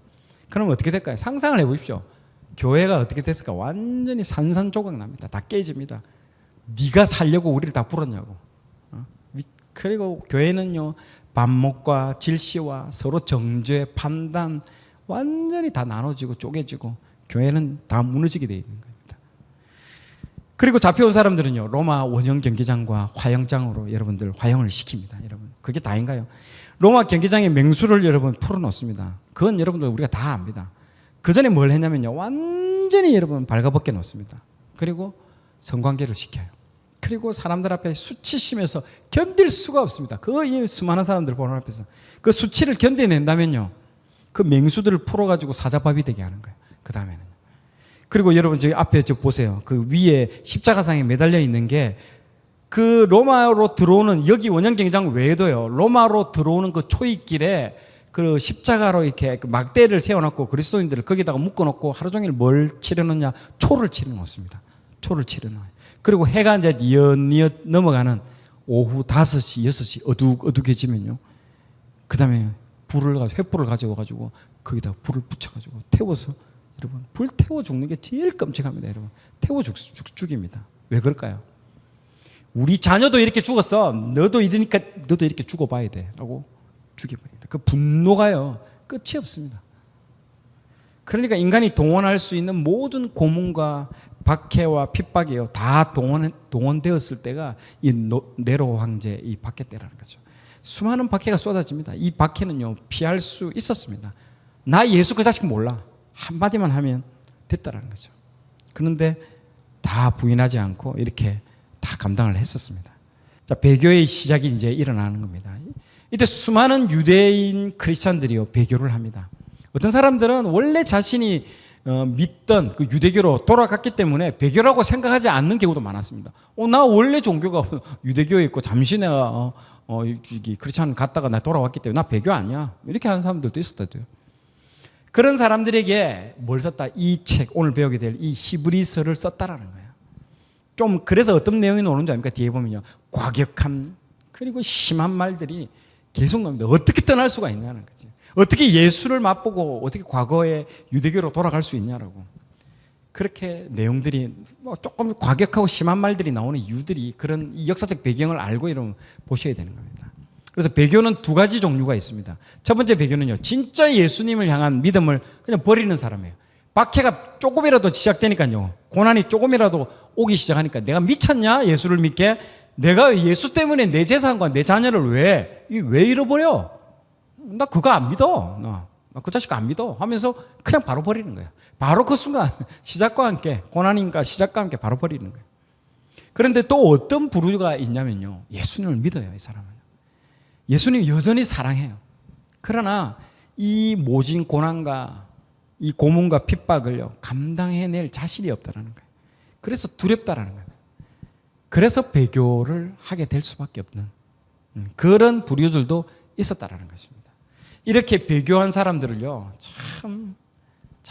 그러면 어떻게 될까요? 상상을 해보십시오. 교회가 어떻게 됐을까? 완전히 산산조각 납니다. 다 깨집니다. 네가 살려고 우리를 다 불었냐고. 그리고 교회는요 반목과 질시와 서로 정죄, 판단 완전히 다 나눠지고 쪼개지고 교회는 다 무너지게 되어 있는 겁니다. 그리고 잡혀온 사람들은요, 로마 원형 경기장과 화형장으로 여러분들 화형을 시킵니다. 여러분, 그게 다인가요? 로마 경기장의 맹수를 여러분 풀어놓습니다. 그건 여러분들 우리가 다 압니다. 그 전에 뭘 했냐면요, 완전히 여러분 발가벗겨 놓습니다. 그리고 성관계를 시켜요. 그리고 사람들 앞에 수치심에서 견딜 수가 없습니다. 그 수많은 사람들 보는 앞에서 그 수치를 견뎌낸다면요, 그 맹수들을 풀어가지고 사자밥이 되게 하는 거예요. 그 다음에는. 그리고 여러분 저기 앞에 저 보세요. 그 위에 십자가상에 매달려 있는 게 그 로마로 들어오는, 여기 원형 경기장 외에도요, 로마로 들어오는 그 초입길에 그 십자가로 이렇게 그 막대를 세워놓고 그리스도인들을 거기다가 묶어놓고 하루 종일 뭘 치러놓냐? 초를 치러놓습니다. 초를 치러놓아요. 그리고 해가 이제 뉘엿뉘엿 넘어가는 오후 5시, 6시 어둑어둑해지면요, 그 다음에 횃불을 가져와가지고 거기다 불을 붙여가지고 태워서, 여러분, 불 태워 죽는 게 제일 끔찍합니다. 여러분, 태워 죽입니다. 왜 그럴까요? 우리 자녀도 이렇게 죽었어. 너도 이러니까 너도 이렇게 죽어봐야 돼. 라고 죽여버립니다. 그 분노가요, 끝이 없습니다. 그러니까 인간이 동원할 수 있는 모든 고문과 박해와 핍박이요, 다 동원되었을 때가 이 네로 황제 이 박해 때라는 거죠. 수많은 박해가 쏟아집니다. 이 박해는요, 피할 수 있었습니다. 나 예수 그 자식 몰라. 한마디만 하면 됐다라는 거죠. 그런데 다 부인하지 않고 이렇게 다 감당을 했었습니다. 자, 배교의 시작이 이제 일어나는 겁니다. 이때 수많은 유대인 크리스찬들이요, 배교를 합니다. 어떤 사람들은 원래 자신이 믿던 그 유대교로 돌아갔기 때문에 배교라고 생각하지 않는 경우도 많았습니다. 나 원래 종교가 유대교에 있고 잠시 내가 크리스찬 갔다가 나 돌아왔기 때문에 나 배교 아니야. 이렇게 하는 사람들도 있었대요. 그런 사람들에게 뭘 썼다? 이 책, 오늘 배우게 될 이 히브리서를 썼다라는 거예요. 좀 그래서 어떤 내용이 나오는 줄 압니까? 뒤에 보면요, 과격함 그리고 심한 말들이 계속 나옵니다. 어떻게 떠날 수가 있냐는 거지. 어떻게 예수를 맛보고 어떻게 과거의 유대교로 돌아갈 수 있냐라고. 그렇게 내용들이 조금 과격하고 심한 말들이 나오는 이유들이 그런 이 역사적 배경을 알고 이러면 보셔야 되는 겁니다. 그래서 배교는 두 가지 종류가 있습니다. 첫 번째 배교는요, 진짜 예수님을 향한 믿음을 그냥 버리는 사람이에요. 박해가 조금이라도 시작되니까요, 고난이 조금이라도 오기 시작하니까 내가 미쳤냐? 예수를 믿게? 내가 예수 때문에 내 재산과 내 자녀를 왜 잃어버려? 나 그거 안 믿어. 나 그 자식 안 믿어. 하면서 그냥 바로 버리는 거예요. 바로 그 순간 시작과 함께, 고난인가 시작과 함께 바로 버리는 거예요. 그런데 또 어떤 부류가 있냐면요, 예수님을 믿어요. 이 사람은 예수님 여전히 사랑해요. 그러나 이 모진 고난과 이 고문과 핍박을요, 감당해낼 자신이 없다라는 거예요. 그래서 두렵다라는 거예요. 그래서 배교를 하게 될 수밖에 없는 그런 부류들도 있었다라는 것입니다. 이렇게 배교한 사람들을요, 참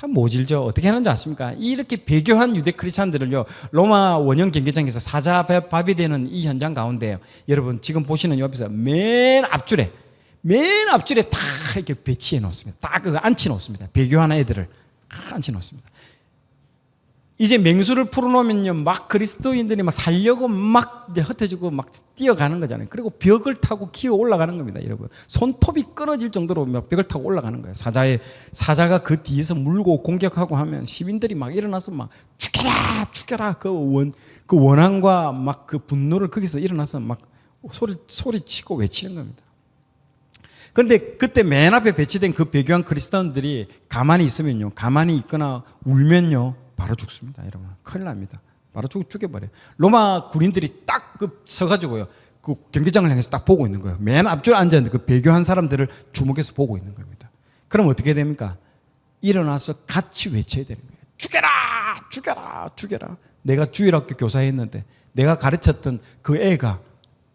모질죠. 어떻게 하는지 아십니까? 이렇게 배교한 유대 크리스찬들을요, 로마 원형 경기장에서 사자밥이 되는 이 현장 가운데요, 여러분 지금 보시는 옆에서 맨 앞줄에 다 이렇게 배치해 놓습니다. 딱 앉혀 놓습니다. 배교한 애들을 앉혀 놓습니다. 이제 맹수를 풀어놓으면요, 막 그리스도인들이 막 살려고 막 이제 흩어지고 막 뛰어가는 거잖아요. 그리고 벽을 타고 기어 올라가는 겁니다, 여러분. 손톱이 끊어질 정도로 막 벽을 타고 올라가는 거예요. 사자가 그 뒤에서 물고 공격하고 하면 시민들이 막 일어나서 막 죽여라 그 원한과 막 그 분노를 거기서 일어나서 막 소리치고 외치는 겁니다. 그런데 그때 맨 앞에 배치된 그 배교한 그리스도인들이 가만히 있으면요, 가만히 있거나 울면요, 바로 죽습니다, 여러분. 큰일 납니다. 바로 죽여버려요. 로마 군인들이 딱 서가지고요, 그 경기장을 향해서 딱 보고 있는 거예요. 맨 앞줄 앉아있는 그 배교한 사람들을 주목해서 보고 있는 겁니다. 그럼 어떻게 됩니까? 일어나서 같이 외쳐야 되는 거예요. 죽여라! 죽여라! 죽여라! 내가 주일학교 교사했는데 내가 가르쳤던 그 애가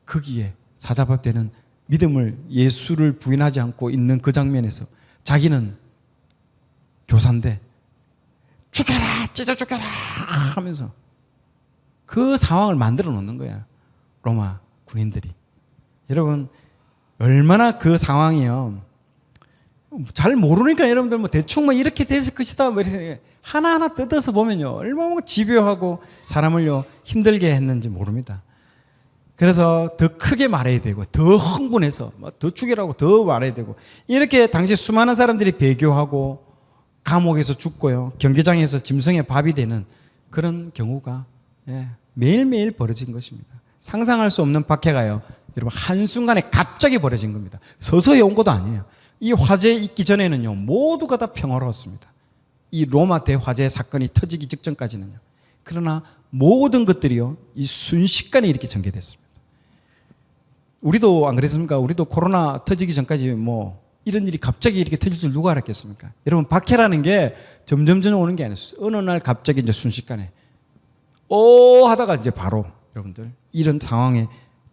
거기에 사자밥 되는 믿음을, 예수를 부인하지 않고 있는 그 장면에서 자기는 교사인데 죽여라! 찢어 죽여라! 하면서 그 상황을 만들어 놓는 거야, 로마 군인들이. 여러분, 얼마나 그 상황이요, 잘 모르니까 여러분들 대충 이렇게 됐을 것이다 이렇게 하나하나 뜯어서 보면요, 얼마나 집요하고 사람을요 힘들게 했는지 모릅니다. 그래서 더 크게 말해야 되고, 더 흥분해서 더 죽이라고 더 말해야 되고, 이렇게 당시 수많은 사람들이 배교하고 감옥에서 죽고요, 경기장에서 짐승의 밥이 되는 그런 경우가 예, 매일매일 벌어진 것입니다. 상상할 수 없는 박해가요, 여러분 한순간에 갑자기 벌어진 겁니다. 서서히 온 것도 아니에요. 이 화재 있기 전에는요, 모두가 다 평화로웠습니다. 이 로마 대화재 사건이 터지기 직전까지는요. 그러나 모든 것들이요, 이 순식간에 이렇게 전개됐습니다. 우리도 안 그랬습니까? 우리도 코로나 터지기 전까지 뭐 이런 일이 갑자기 이렇게 터질 줄 누가 알았겠습니까? 여러분, 박해라는 게 점점 오는 게 아니에요. 어느 날 갑자기 이제 순식간에 하다가 이제 바로 여러분들 이런 상황에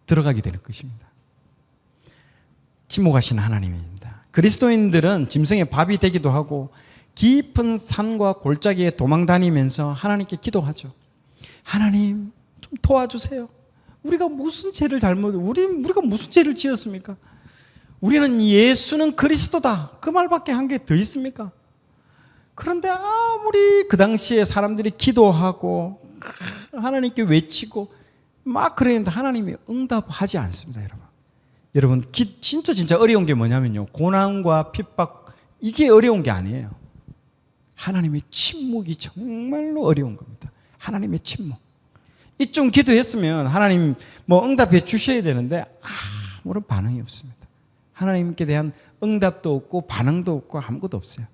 들어가게 되는 것입니다. 침묵하시는 하나님입니다. 그리스도인들은 짐승의 밥이 되기도 하고 깊은 산과 골짜기에 도망 다니면서 하나님께 기도하죠. 하나님, 좀 도와주세요. 우리가 무슨 죄를 우리가 무슨 죄를 지었습니까? 우리는 예수는 그리스도다. 그 말밖에 한 게 더 있습니까? 그런데 아무리 그 당시에 사람들이 기도하고 하나님께 외치고 막 그랬는데 하나님이 응답하지 않습니다, 여러분. 여러분, 진짜 어려운 게 뭐냐면요, 고난과 핍박, 이게 어려운 게 아니에요. 하나님의 침묵이 정말로 어려운 겁니다. 하나님의 침묵. 이좀 기도했으면 하나님 뭐 응답해 주셔야 되는데 아무런 반응이 없습니다. 하나님께 대한 응답도 없고 반응도 없고 아무것도 없어요.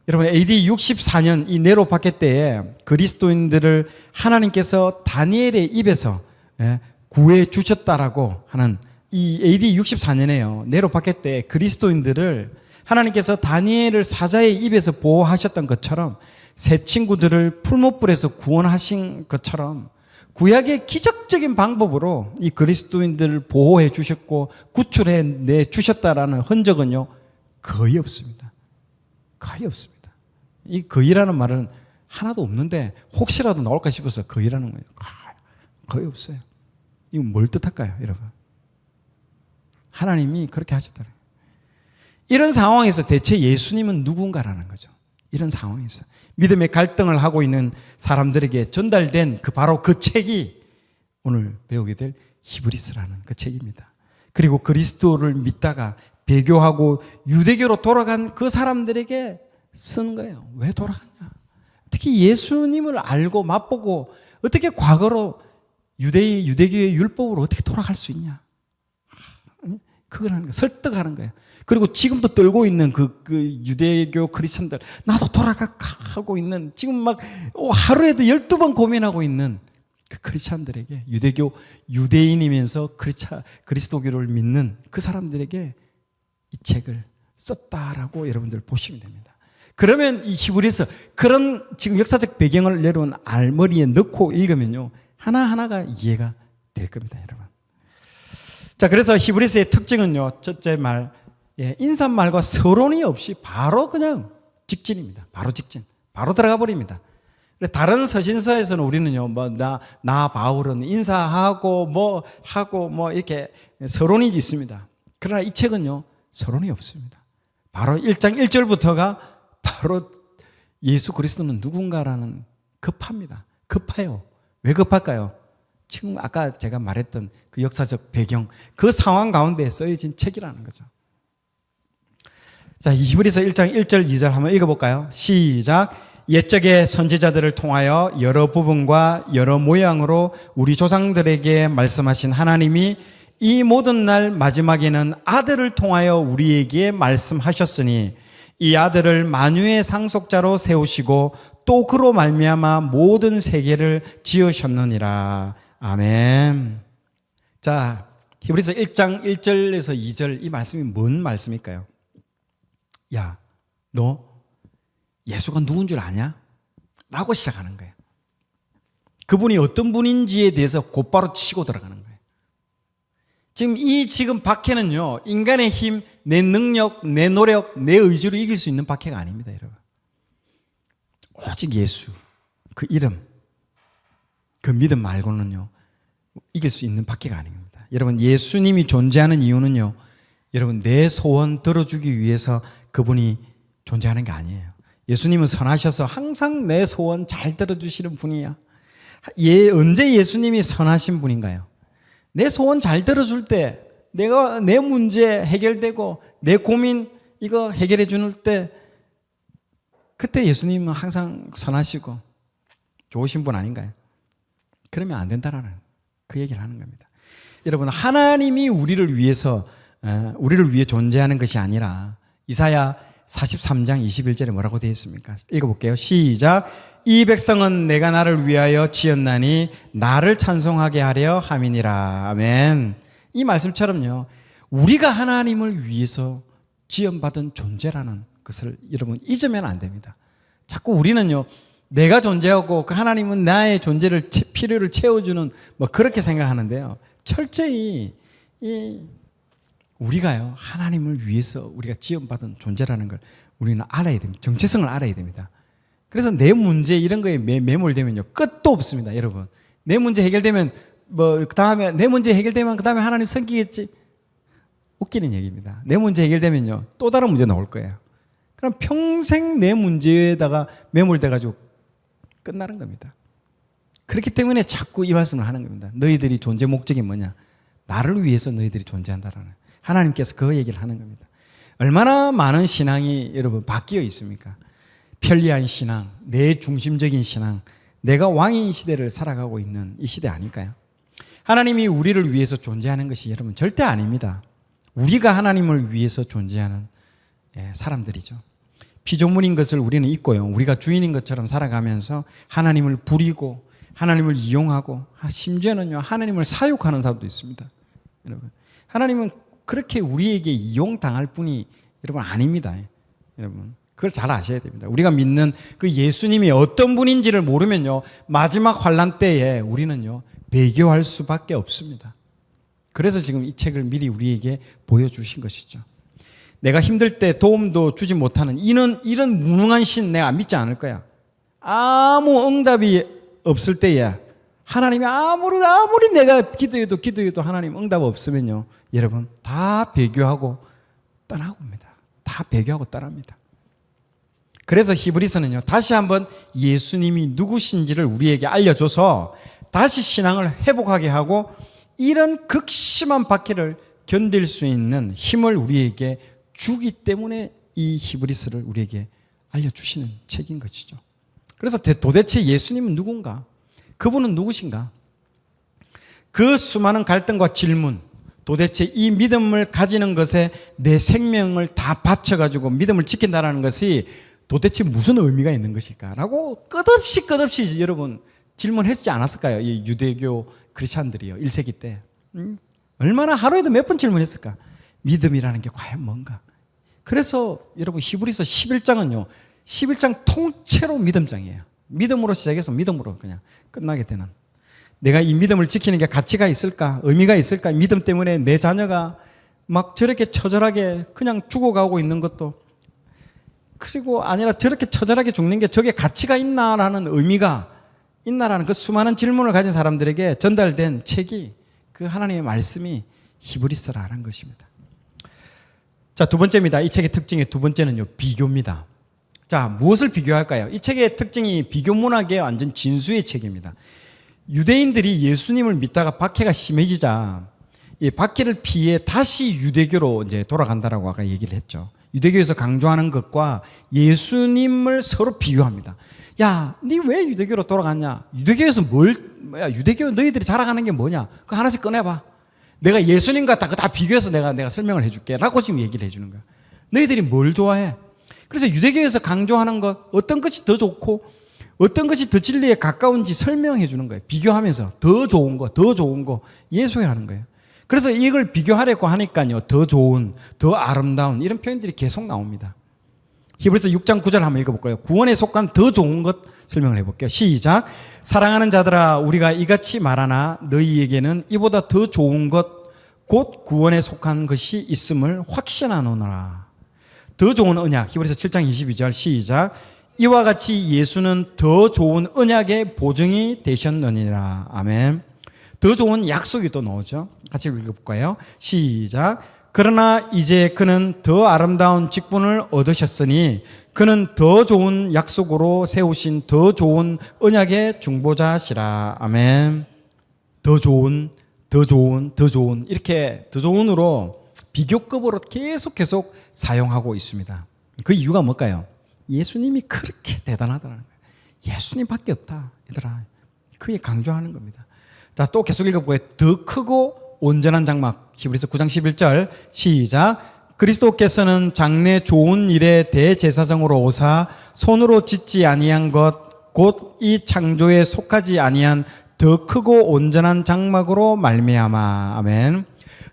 여러분, AD 64년 이 네로 박해 때에 그리스도인들을 하나님께서 다니엘의 입에서 구해 주셨다라고 하는 이 AD 64년에요. 네로 박해 때 그리스도인들을 하나님께서 다니엘을 사자의 입에서 보호하셨던 것처럼 새 친구들을 풀못불에서 구원하신 것처럼 구약의 기적적인 방법으로 이 그리스도인들을 보호해 주셨고 구출해 내 주셨다라는 흔적은요, 거의 없습니다. 거의 없습니다. 이 거의라는 말은 하나도 없는데 혹시라도 나올까 싶어서 거의라는 거예요. 거의 없어요. 이건 뭘 뜻할까요, 여러분? 하나님이 그렇게 하셨다는 거예요. 이런 상황에서 대체 예수님은 누군가라는 거죠. 이런 상황에서 믿음의 갈등을 하고 있는 사람들에게 전달된 바로 그 책이 오늘 배우게 될 히브리서라는 그 책입니다. 그리고 그리스도를 믿다가 배교하고 유대교로 돌아간 그 사람들에게 쓰는 거예요. 왜 돌아갔냐? 특히 예수님을 알고 맛보고 어떻게 과거로 유대교의 율법으로 어떻게 돌아갈 수 있냐? 그걸 하는 거예요. 설득하는 거예요. 그리고 지금도 떨고 있는 그 유대교 크리스천들, 나도 돌아가고 있는, 지금 막 하루에도 12번 고민하고 있는 그 크리스천들에게, 유대인이면서 그리스도교를 믿는 그 사람들에게 이 책을 썼다라고 여러분들 보시면 됩니다. 그러면 이 히브리서, 그런 지금 역사적 배경을 여러분 알머리에 넣고 읽으면요, 하나하나가 이해가 될 겁니다, 여러분. 자, 그래서 히브리서의 특징은요, 첫째 말, 인사말과 서론이 없이 바로 그냥 직진입니다. 바로 직진. 바로 들어가 버립니다. 다른 서신서에서는 우리는요, 나 바울은 인사하고 뭐 이렇게 서론이 있습니다. 그러나 이 책은요, 서론이 없습니다. 바로 1장 1절부터가 바로 예수 그리스도는 누군가라는 급합니다. 급해요. 왜 급할까요? 지금 아까 제가 말했던 그 역사적 배경, 그 상황 가운데 써여진 책이라는 거죠. 자, 히브리서 1장 1절 2절 한번 읽어볼까요? 시작. 옛적의 선지자들을 통하여 여러 부분과 여러 모양으로 우리 조상들에게 말씀하신 하나님이 이 모든 날 마지막에는 아들을 통하여 우리에게 말씀하셨으니 이 아들을 만유의 상속자로 세우시고 또 그로 말미암아 모든 세계를 지으셨느니라. 아멘. 자, 히브리서 1장 1절에서 2절 이 말씀이 뭔 말씀일까요? 야, 너 예수가 누군 줄 아냐? 라고 시작하는 거예요. 그분이 어떤 분인지에 대해서 곧바로 치고 들어가는 거예요. 지금 박해는요, 인간의 힘, 내 능력, 내 노력, 내 의지로 이길 수 있는 박해가 아닙니다, 여러분. 오직 예수, 그 이름, 그 믿음 말고는요, 이길 수 있는 박해가 아닙니다. 여러분, 예수님이 존재하는 이유는요, 여러분, 내 소원 들어주기 위해서 그분이 존재하는 게 아니에요. 예수님은 선하셔서 항상 내 소원 잘 들어주시는 분이야. 언제 예수님이 선하신 분인가요? 내 소원 잘 들어줄 때, 내 문제 해결되고 내 고민 이거 해결해 주는 때, 그때 예수님은 항상 선하시고 좋으신 분 아닌가요? 그러면 안 된다라는 그 얘기를 하는 겁니다. 여러분, 하나님이 우리를 위해 존재하는 것이 아니라 이사야 43장 21절에 뭐라고 되어 있습니까? 읽어볼게요. 시작. 이 백성은 내가 나를 위하여 지었나니 나를 찬송하게 하려 함이니라. 아멘. 이 말씀처럼요, 우리가 하나님을 위해서 지음받은 존재라는 것을 여러분 잊으면 안 됩니다. 자꾸 우리는요, 내가 존재하고 그 하나님은 나의 존재를 필요를 채워주는 뭐 그렇게 생각하는데요, 철저히 우리가요, 하나님을 위해서 우리가 지음받은 존재라는 걸 우리는 알아야 됩니다. 정체성을 알아야 됩니다. 그래서 내 문제 이런 거에 매몰되면요, 끝도 없습니다. 여러분, 내 문제 해결되면 그다음에 내 문제 해결되면 그다음에 하나님 섬기겠지, 웃기는 얘기입니다. 내 문제 해결되면요, 또 다른 문제 나올 거예요. 그럼 평생 내 문제에다가 매몰돼가지고 끝나는 겁니다. 그렇기 때문에 자꾸 이 말씀을 하는 겁니다. 너희들이 존재 목적이 뭐냐? 나를 위해서 너희들이 존재한다라는, 하나님께서 그 얘기를 하는 겁니다. 얼마나 많은 신앙이 여러분 바뀌어 있습니까? 편리한 신앙, 내 중심적인 신앙, 내가 왕인 시대를 살아가고 있는 이 시대 아닐까요? 하나님이 우리를 위해서 존재하는 것이 여러분 절대 아닙니다. 우리가 하나님을 위해서 존재하는 사람들이죠. 피조물인 것을 우리는 잊고요, 우리가 주인인 것처럼 살아가면서 하나님을 부리고 하나님을 이용하고 심지어는요, 하나님을 사육하는 사람도 있습니다. 여러분, 하나님은 그렇게 우리에게 이용당할 분이 여러분 아닙니다. 여러분, 그걸 잘 아셔야 됩니다. 우리가 믿는 그 예수님이 어떤 분인지를 모르면요, 마지막 환난 때에 우리는요, 배교할 수밖에 없습니다. 그래서 지금 이 책을 미리 우리에게 보여주신 것이죠. 내가 힘들 때 도움도 주지 못하는 이런 무능한 신 내가 믿지 않을 거야. 아무 응답이 없을 때야, 하나님이 아무리 내가 기도해도 하나님 응답 없으면요, 여러분 다 배교하고 떠나고 옵니다. 다 배교하고 떠납니다. 그래서 히브리서는요, 다시 한번 예수님이 누구신지를 우리에게 알려줘서 다시 신앙을 회복하게 하고 이런 극심한 박해를 견딜 수 있는 힘을 우리에게 주기 때문에 이 히브리서를 우리에게 알려주시는 책인 것이죠. 그래서 도대체 예수님은 누군가? 그분은 누구신가? 그 수많은 갈등과 질문, 도대체 이 믿음을 가지는 것에 내 생명을 다 바쳐가지고 믿음을 지킨다는 것이 도대체 무슨 의미가 있는 것일까라고 끝없이 여러분 질문했지 않았을까요? 이 유대교 크리스찬들이요, 1세기 때 얼마나 하루에도 몇 번 질문했을까? 믿음이라는 게 과연 뭔가? 그래서 여러분 히브리서 11장은요 11장 통째로 믿음장이에요. 믿음으로 시작해서 믿음으로 그냥 끝나게 되는, 내가 이 믿음을 지키는 게 가치가 있을까? 의미가 있을까? 믿음 때문에 내 자녀가 막 저렇게 처절하게 그냥 죽어가고 있는 것도, 그리고 아니라 저렇게 처절하게 죽는 게 저게 가치가 있나라는 의미가 있나라는 그 수많은 질문을 가진 사람들에게 전달된 책이 그 하나님의 말씀이 히브리서라는 것입니다. 자, 두 번째입니다. 이 책의 특징의 두 번째는요, 비교입니다. 자, 무엇을 비교할까요? 이 책의 특징이 비교 문학의 완전 진수의 책입니다. 유대인들이 예수님을 믿다가 박해가 심해지자 이 박해를 피해 다시 유대교로 이제 돌아간다라고 아까 얘기를 했죠. 유대교에서 강조하는 것과 예수님을 서로 비교합니다. 야, 니 왜 유대교로 돌아갔냐? 유대교에서 유대교 너희들이 자랑하는 게 뭐냐? 그거 하나씩 꺼내봐. 내가 예수님과 다 비교해서 내가 설명을 해줄게. 라고 지금 얘기를 해주는 거야. 너희들이 뭘 좋아해? 그래서 유대교에서 강조하는 것, 어떤 것이 더 좋고 어떤 것이 더 진리에 가까운지 설명해 주는 거예요. 비교하면서 더 좋은 거 예소하는 거예요. 그래서 이걸 비교하려고 하니까요, 더 좋은, 더 아름다운 이런 표현들이 계속 나옵니다. 히브리서 6장 9절 한번 읽어볼까요? 구원에 속한 더 좋은 것 설명을 해볼게요. 시작. 사랑하는 자들아, 우리가 이같이 말하나 너희에게는 이보다 더 좋은 것 곧 구원에 속한 것이 있음을 확신하노라. 더 좋은 언약. 히브리서 7장 22절 시작. 이와 같이 예수는 더 좋은 언약의 보증이 되셨느니라. 아멘. 더 좋은 약속이 또 나오죠. 같이 읽어볼까요? 시작. 그러나 이제 그는 더 아름다운 직분을 얻으셨으니 그는 더 좋은 약속으로 세우신 더 좋은 언약의 중보자시라. 아멘. 더 좋은 이렇게 더 좋은으로 비교급으로 계속 사용하고 있습니다. 그 이유가 뭘까요? 예수님이 그렇게 대단하다는 거예요. 예수님밖에 없다, 얘들아. 그게 강조하는 겁니다. 자, 또 계속 읽어보고요. 더 크고 온전한 장막. 히브리서 9장 11절 시작. 그리스도께서는 장래 좋은 일의 대제사장으로 오사 손으로 짓지 아니한 것 곧 이 창조에 속하지 아니한 더 크고 온전한 장막으로 말미암아. 아멘.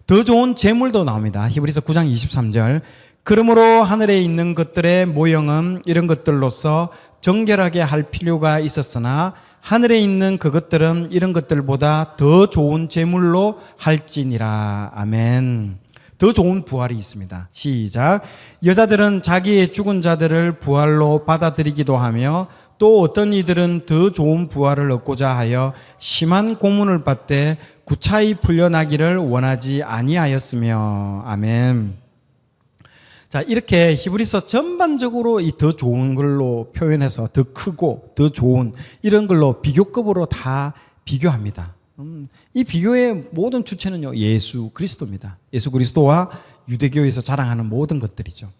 더 좋은 제물도 나옵니다. 히브리서 9장 23절. 그러므로 하늘에 있는 것들의 모형은 이런 것들로서 정결하게 할 필요가 있었으나 하늘에 있는 그것들은 이런 것들보다 더 좋은 제물로 할지니라. 아멘. 더 좋은 부활이 있습니다. 시작. 여자들은 자기의 죽은 자들을 부활로 받아들이기도 하며 또 어떤 이들은 더 좋은 부활을 얻고자 하여 심한 고문을 받되 구차히 풀려나기를 원하지 아니하였으며. 아멘. 자, 이렇게 히브리서 전반적으로 이 더 좋은 걸로 표현해서 더 크고 더 좋은 이런 걸로 비교급으로 다 비교합니다. 이 비교의 모든 주체는요, 예수 그리스도입니다. 예수 그리스도와 유대교에서 자랑하는 모든 것들이죠.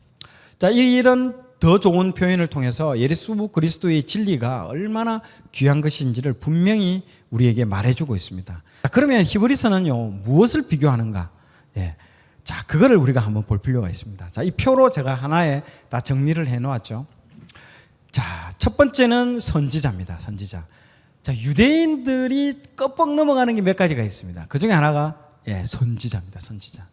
자, 이런 더 좋은 표현을 통해서 예수 그리스도의 진리가 얼마나 귀한 것인지를 분명히 우리에게 말해주고 있습니다. 자, 그러면 히브리서는요, 무엇을 비교하는가? 예. 자, 그거를 우리가 한번 볼 필요가 있습니다. 자, 이 표로 제가 하나에 다 정리를 해 놓았죠. 자, 첫 번째는 선지자입니다. 선지자. 자, 유대인들이 껍벅 넘어가는 게 몇 가지가 있습니다. 그 중에 하나가 선지자입니다. 선지자.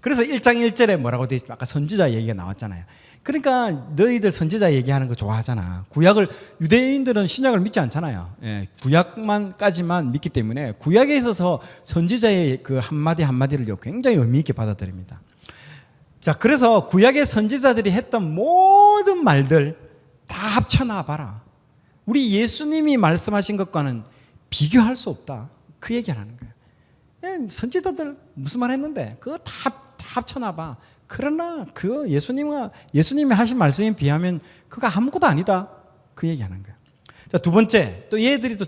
그래서 1장 1절에 뭐라고 되어 있죠? 아까 선지자 얘기가 나왔잖아요. 그러니까 너희들 선지자 얘기하는 거 좋아하잖아. 구약을, 유대인들은 신약을 믿지 않잖아요. 구약만까지만 믿기 때문에 구약에 있어서 선지자의 그 한마디 한마디를 굉장히 의미 있게 받아들입니다. 자, 그래서 구약의 선지자들이 했던 모든 말들 다 합쳐놔 봐라. 우리 예수님이 말씀하신 것과는 비교할 수 없다. 그 얘기를 하는 거예요. 선지자들 무슨 말 했는데 그거 다 합쳐놔 봐. 그러나 그 예수님이 하신 말씀에 비하면 그거 아무것도 아니다. 그 얘기하는 거예요. 자, 두 번째, 또 얘들이 또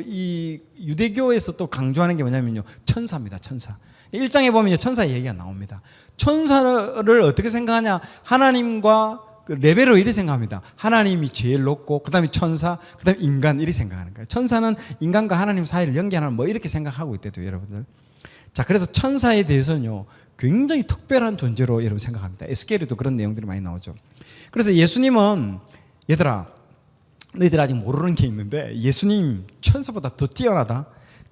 이 유대교에서 또 강조하는 게 뭐냐면요, 천사입니다. 천사. 1장에 보면요, 천사 얘기가 나옵니다. 천사를 어떻게 생각하냐? 하나님과 그 레벨로 이렇게 생각합니다. 하나님이 제일 높고, 그 다음에 천사, 그 다음에 인간, 이렇게 생각하는 거예요. 천사는 인간과 하나님 사이를 연결하는 뭐 이렇게 생각하고 있대요, 여러분들. 자, 그래서 천사에 대해서는요, 굉장히 특별한 존재로 여러분 생각합니다. 에스겔에도 그런 내용들이 많이 나오죠. 그래서 예수님은, 얘들아, 너희들 아직 모르는 게 있는데 예수님 천사보다 더 뛰어나다.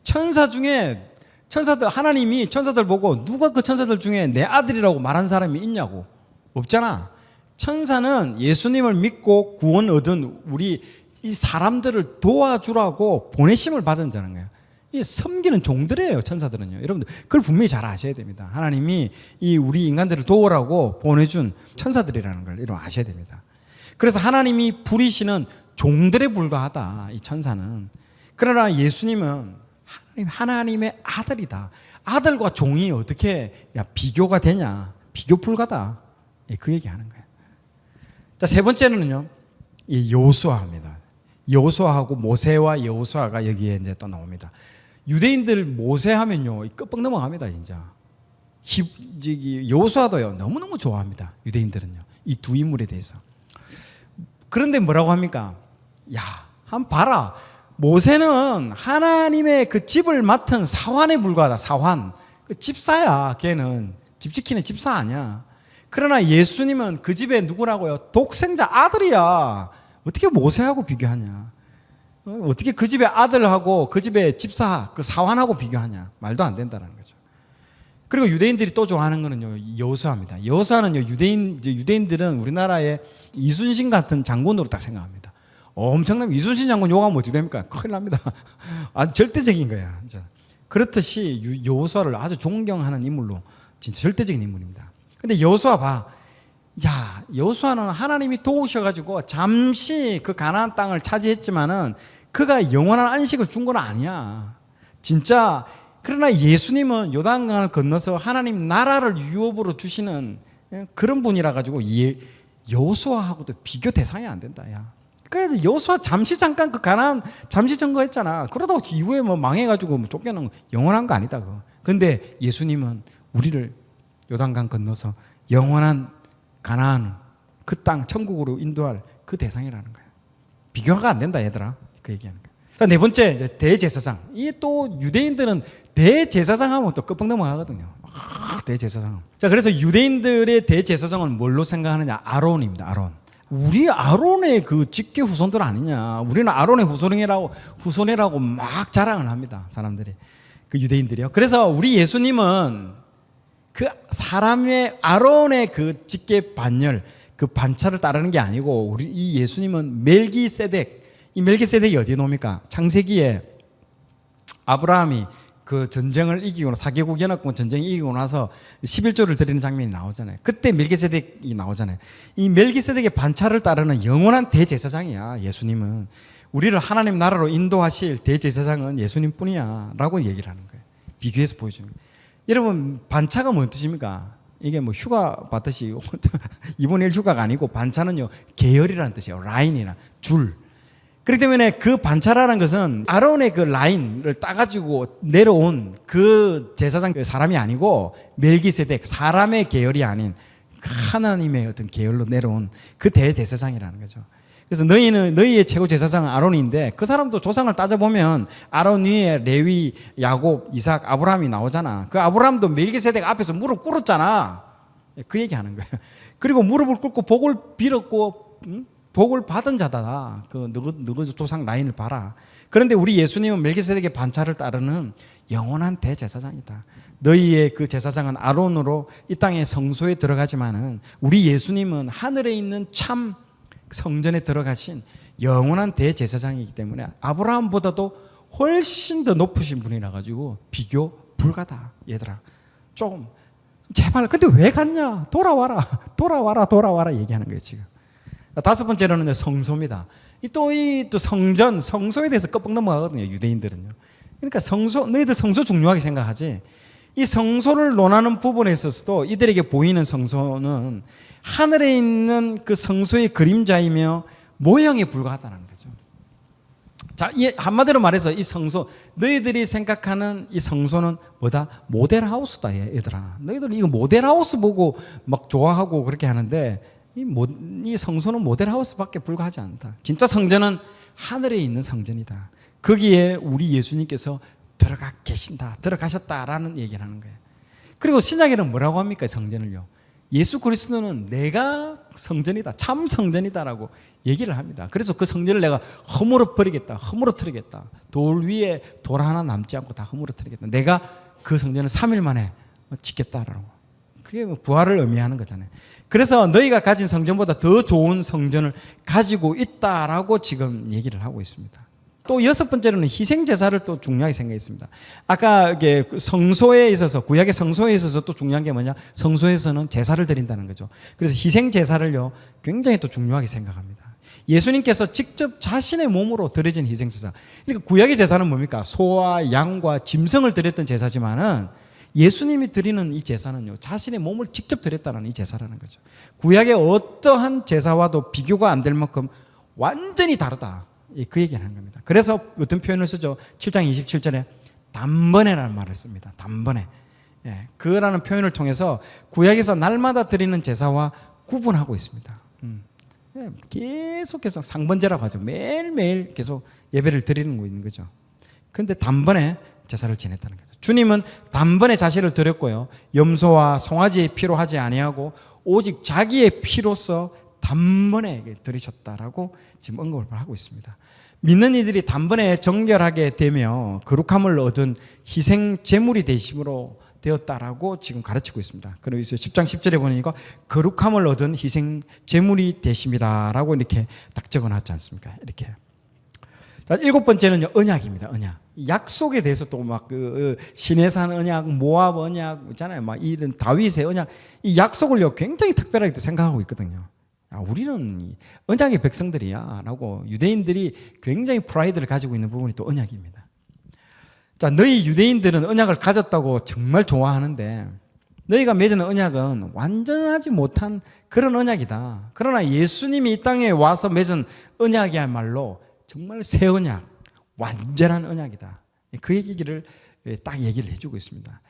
천사 중에 천사들, 하나님이 천사들 보고 누가 그 천사들 중에 내 아들이라고 말한 사람이 있냐고. 없잖아. 천사는 예수님을 믿고 구원 얻은 우리 이 사람들을 도와주라고 보내심을 받은 자는 거예요. 이 섬기는 종들이에요, 천사들은요. 여러분들 그걸 분명히 잘 아셔야 됩니다. 하나님이 이 우리 인간들을 도우라고 보내준 천사들이라는 걸 여러분 아셔야 됩니다. 그래서 하나님이 부리시는 종들에 불과하다, 이 천사는. 그러나 예수님은 하나님의 아들이다. 아들과 종이 어떻게 비교가 되냐? 비교 불가다. 그 얘기하는 거예요. 자, 세 번째는요, 이 여호수아입니다. 여호수아하고 모세와 여호수아가 여기에 이제 또 나옵니다. 유대인들 모세하면요, 끄뻑 넘어갑니다, 진짜. 여호수아도요, 너무너무 좋아합니다. 유대인들은요, 이 두 인물에 대해서. 그런데 뭐라고 합니까? 야, 한번 봐라. 모세는 하나님의 그 집을 맡은 사환에 불과하다. 사환. 그 집사야. 걔는 집 지키는 집사 아니야. 그러나 예수님은 그 집에 누구라고요? 독생자 아들이야. 어떻게 모세하고 비교하냐? 어떻게 그 집의 아들하고 그 집의 집사, 그 사환하고 비교하냐? 말도 안 된다는 거죠. 그리고 유대인들이 또 좋아하는 거는요, 여호수아입니다. 여호수아는요, 유대인들은 우리나라의 이순신 같은 장군으로 딱 생각합니다. 엄청나게 이순신 장군 욕하면 어떻게 됩니까? 큰일 납니다. 아주 절대적인 거야. 진짜. 그렇듯이 여호수아를 아주 존경하는 인물로 진짜 절대적인 인물입니다. 근데 여호수아 봐. 야, 여호수아는 하나님이 도우셔가지고 잠시 그 가나안 땅을 차지했지만은 그가 영원한 안식을 준 건 아니야. 진짜. 그러나 예수님은 요단강을 건너서 하나님 나라를 유업으로 주시는 그런 분이라 가지고 여호수아하고도 비교 대상이 안 된다. 야. 그래서 여호수아 잠시 잠깐 그 가나안 잠시 점거했잖아. 그러다가 이후에 뭐 망해가지고 뭐 쫓겨난 거 영원한 거 아니다. 그거. 근데 예수님은 우리를 요단강 건너서 영원한 가나안 그 땅 천국으로 인도할 그 대상이라는 거야. 비교가 안 된다, 얘들아. 그 얘기하는 거야. 네 번째, 이제 대제사장. 이 또 유대인들은 대제사장 하면 또 끝방 넘어가거든요. 대제사장. 자, 그래서 유대인들의 대제사장은 뭘로 생각하느냐? 아론입니다. 아론. 우리 아론의 그 직계 후손들 아니냐? 우리는 아론의 후손이라고 막 자랑을 합니다. 사람들이. 그 유대인들이요. 그래서 우리 예수님은 그 사람의 아론의 그 직계 반열, 그 반차를 따르는 게 아니고 우리 이 예수님은 멜기세덱. 이 멜기세덱이 어디에 나옵니까? 창세기에 아브라함이 그 전쟁을 이기고 사개국 연합군 전쟁이 이기고 나서 11조를 드리는 장면이 나오잖아요. 그때 멜기세덱이 나오잖아요. 이 멜기세덱의 반차를 따르는 영원한 대제사장이야. 예수님은 우리를 하나님 나라로 인도하실 대제사장은 예수님뿐이야 라고 얘기를 하는 거예요. 비교해서 보여주는 거예요. 여러분, 반차가 뭔 뜻입니까? 이게 뭐 휴가 받듯이 2분의 1 휴가가 아니고 반차는요 계열이라는 뜻이에요. 라인이나 줄. 그렇기 때문에 그 반차라는 것은 아론의 그 라인을 따가지고 내려온 그 제사장 그 사람이 아니고 멜기세덱, 사람의 계열이 아닌 하나님의 어떤 계열로 내려온 그 대제사장이라는 거죠. 그래서 너희의 최고 제사장은 아론인데 그 사람도 조상을 따져보면 아론 위에 레위, 야곱, 이삭, 아브라함이 나오잖아. 그 아브라함도 멜기세덱 앞에서 무릎 꿇었잖아. 그 얘기하는 거예요. 그리고 무릎을 꿇고 복을 빌었고 복을 받은 자다. 그 너희 조상 라인을 봐라. 그런데 우리 예수님은 멜기세덱의 반차를 따르는 영원한 대제사장이다. 너희의 그 제사장은 아론으로 이 땅의 성소에 들어가지만은 우리 예수님은 하늘에 있는 참 성전에 들어가신 영원한 대제사장이기 때문에 아브라함보다도 훨씬 더 높으신 분이라 가지고 비교 불가다. 얘들아, 좀 제발 근데 왜 갔냐? 돌아와라 얘기하는 거예요 지금. 다섯 번째로는 성소입니다. 또 성전, 성소에 대해서 껍벅 넘어가거든요. 유대인들은요. 그러니까 너희들 성소 중요하게 생각하지. 이 성소를 논하는 부분에 있어서도 이들에게 보이는 성소는 하늘에 있는 그 성소의 그림자이며 모형에 불과하다는 거죠. 자, 한마디로 말해서 이 성소, 너희들이 생각하는 이 성소는 뭐다? 모델하우스다, 얘들아. 너희들 이거 모델하우스 보고 막 좋아하고 그렇게 하는데 이 성소는 모델하우스밖에 불과하지 않다. 진짜 성전은 하늘에 있는 성전이다. 거기에 우리 예수님께서 들어가셨다라는 얘기를 하는 거예요. 그리고 신약에는 뭐라고 합니까? 성전을요. 예수 그리스도는 내가 성전이다. 참 성전이다라고 얘기를 합니다. 그래서 그 성전을 내가 허물어뜨리겠다. 돌 위에 돌 하나 남지 않고 다 허물어뜨리겠다. 내가 그 성전을 3일 만에 짓겠다라고. 그게 부활을 의미하는 거잖아요. 그래서 너희가 가진 성전보다 더 좋은 성전을 가지고 있다라고 지금 얘기를 하고 있습니다. 또 여섯 번째로는 희생제사를 또 중요하게 생각했습니다. 아까 이게 성소에 있어서, 구약의 성소에 있어서 또 중요한 게 뭐냐? 성소에서는 제사를 드린다는 거죠. 그래서 희생제사를요 굉장히 또 중요하게 생각합니다. 예수님께서 직접 자신의 몸으로 드려진 희생제사. 그러니까 구약의 제사는 뭡니까? 소와 양과 짐승을 드렸던 제사지만은 예수님이 드리는 이 제사는요 자신의 몸을 직접 드렸다는 이 제사라는 거죠. 구약의 어떠한 제사와도 비교가 안 될 만큼 완전히 다르다. 그 얘기를 하는 겁니다. 그래서 어떤 표현을 쓰죠? 7장 27절에 단번에라는 말을 씁니다. 단번에. 그라는 표현을 통해서 구약에서 날마다 드리는 제사와 구분하고 있습니다. 계속 상번제라고 하죠. 매일매일 계속 예배를 드리는 거 있는 거죠. 그런데 단번에 제사를 지냈다는 거죠. 주님은 단번에 자신을 드렸고요. 염소와 송아지의 피로 하지 아니하고 오직 자기의 피로서 단번에 드리셨다라고 지금 언급을 하고 있습니다. 믿는 이들이 단번에 정결하게 되며 거룩함을 얻은 희생 제물이 되심으로 되었다라고 지금 가르치고 있습니다. 그래서 10장 10절에 보니까 거룩함을 얻은 희생 제물이 되심이다라고 이렇게 딱 적어놨지 않습니까? 이렇게. 자, 일곱 번째는요, 언약입니다. 언약. 약속에 대해서 또 막 그 시내산 언약, 모압 언약 있잖아요. 막 이런 다윗의 언약, 이 약속을요 굉장히 특별하게 또 생각하고 있거든요. 우리는 언약의 백성들이야라고 유대인들이 굉장히 프라이드를 가지고 있는 부분이 또 언약입니다. 자, 너희 유대인들은 언약을 가졌다고 정말 좋아하는데 너희가 맺은 언약은 완전하지 못한 그런 언약이다. 그러나 예수님이 이 땅에 와서 맺은 언약이야말로 정말 새 언약, 완전한 언약이다. 그 얘기를 딱 얘기를 해주고 있습니다.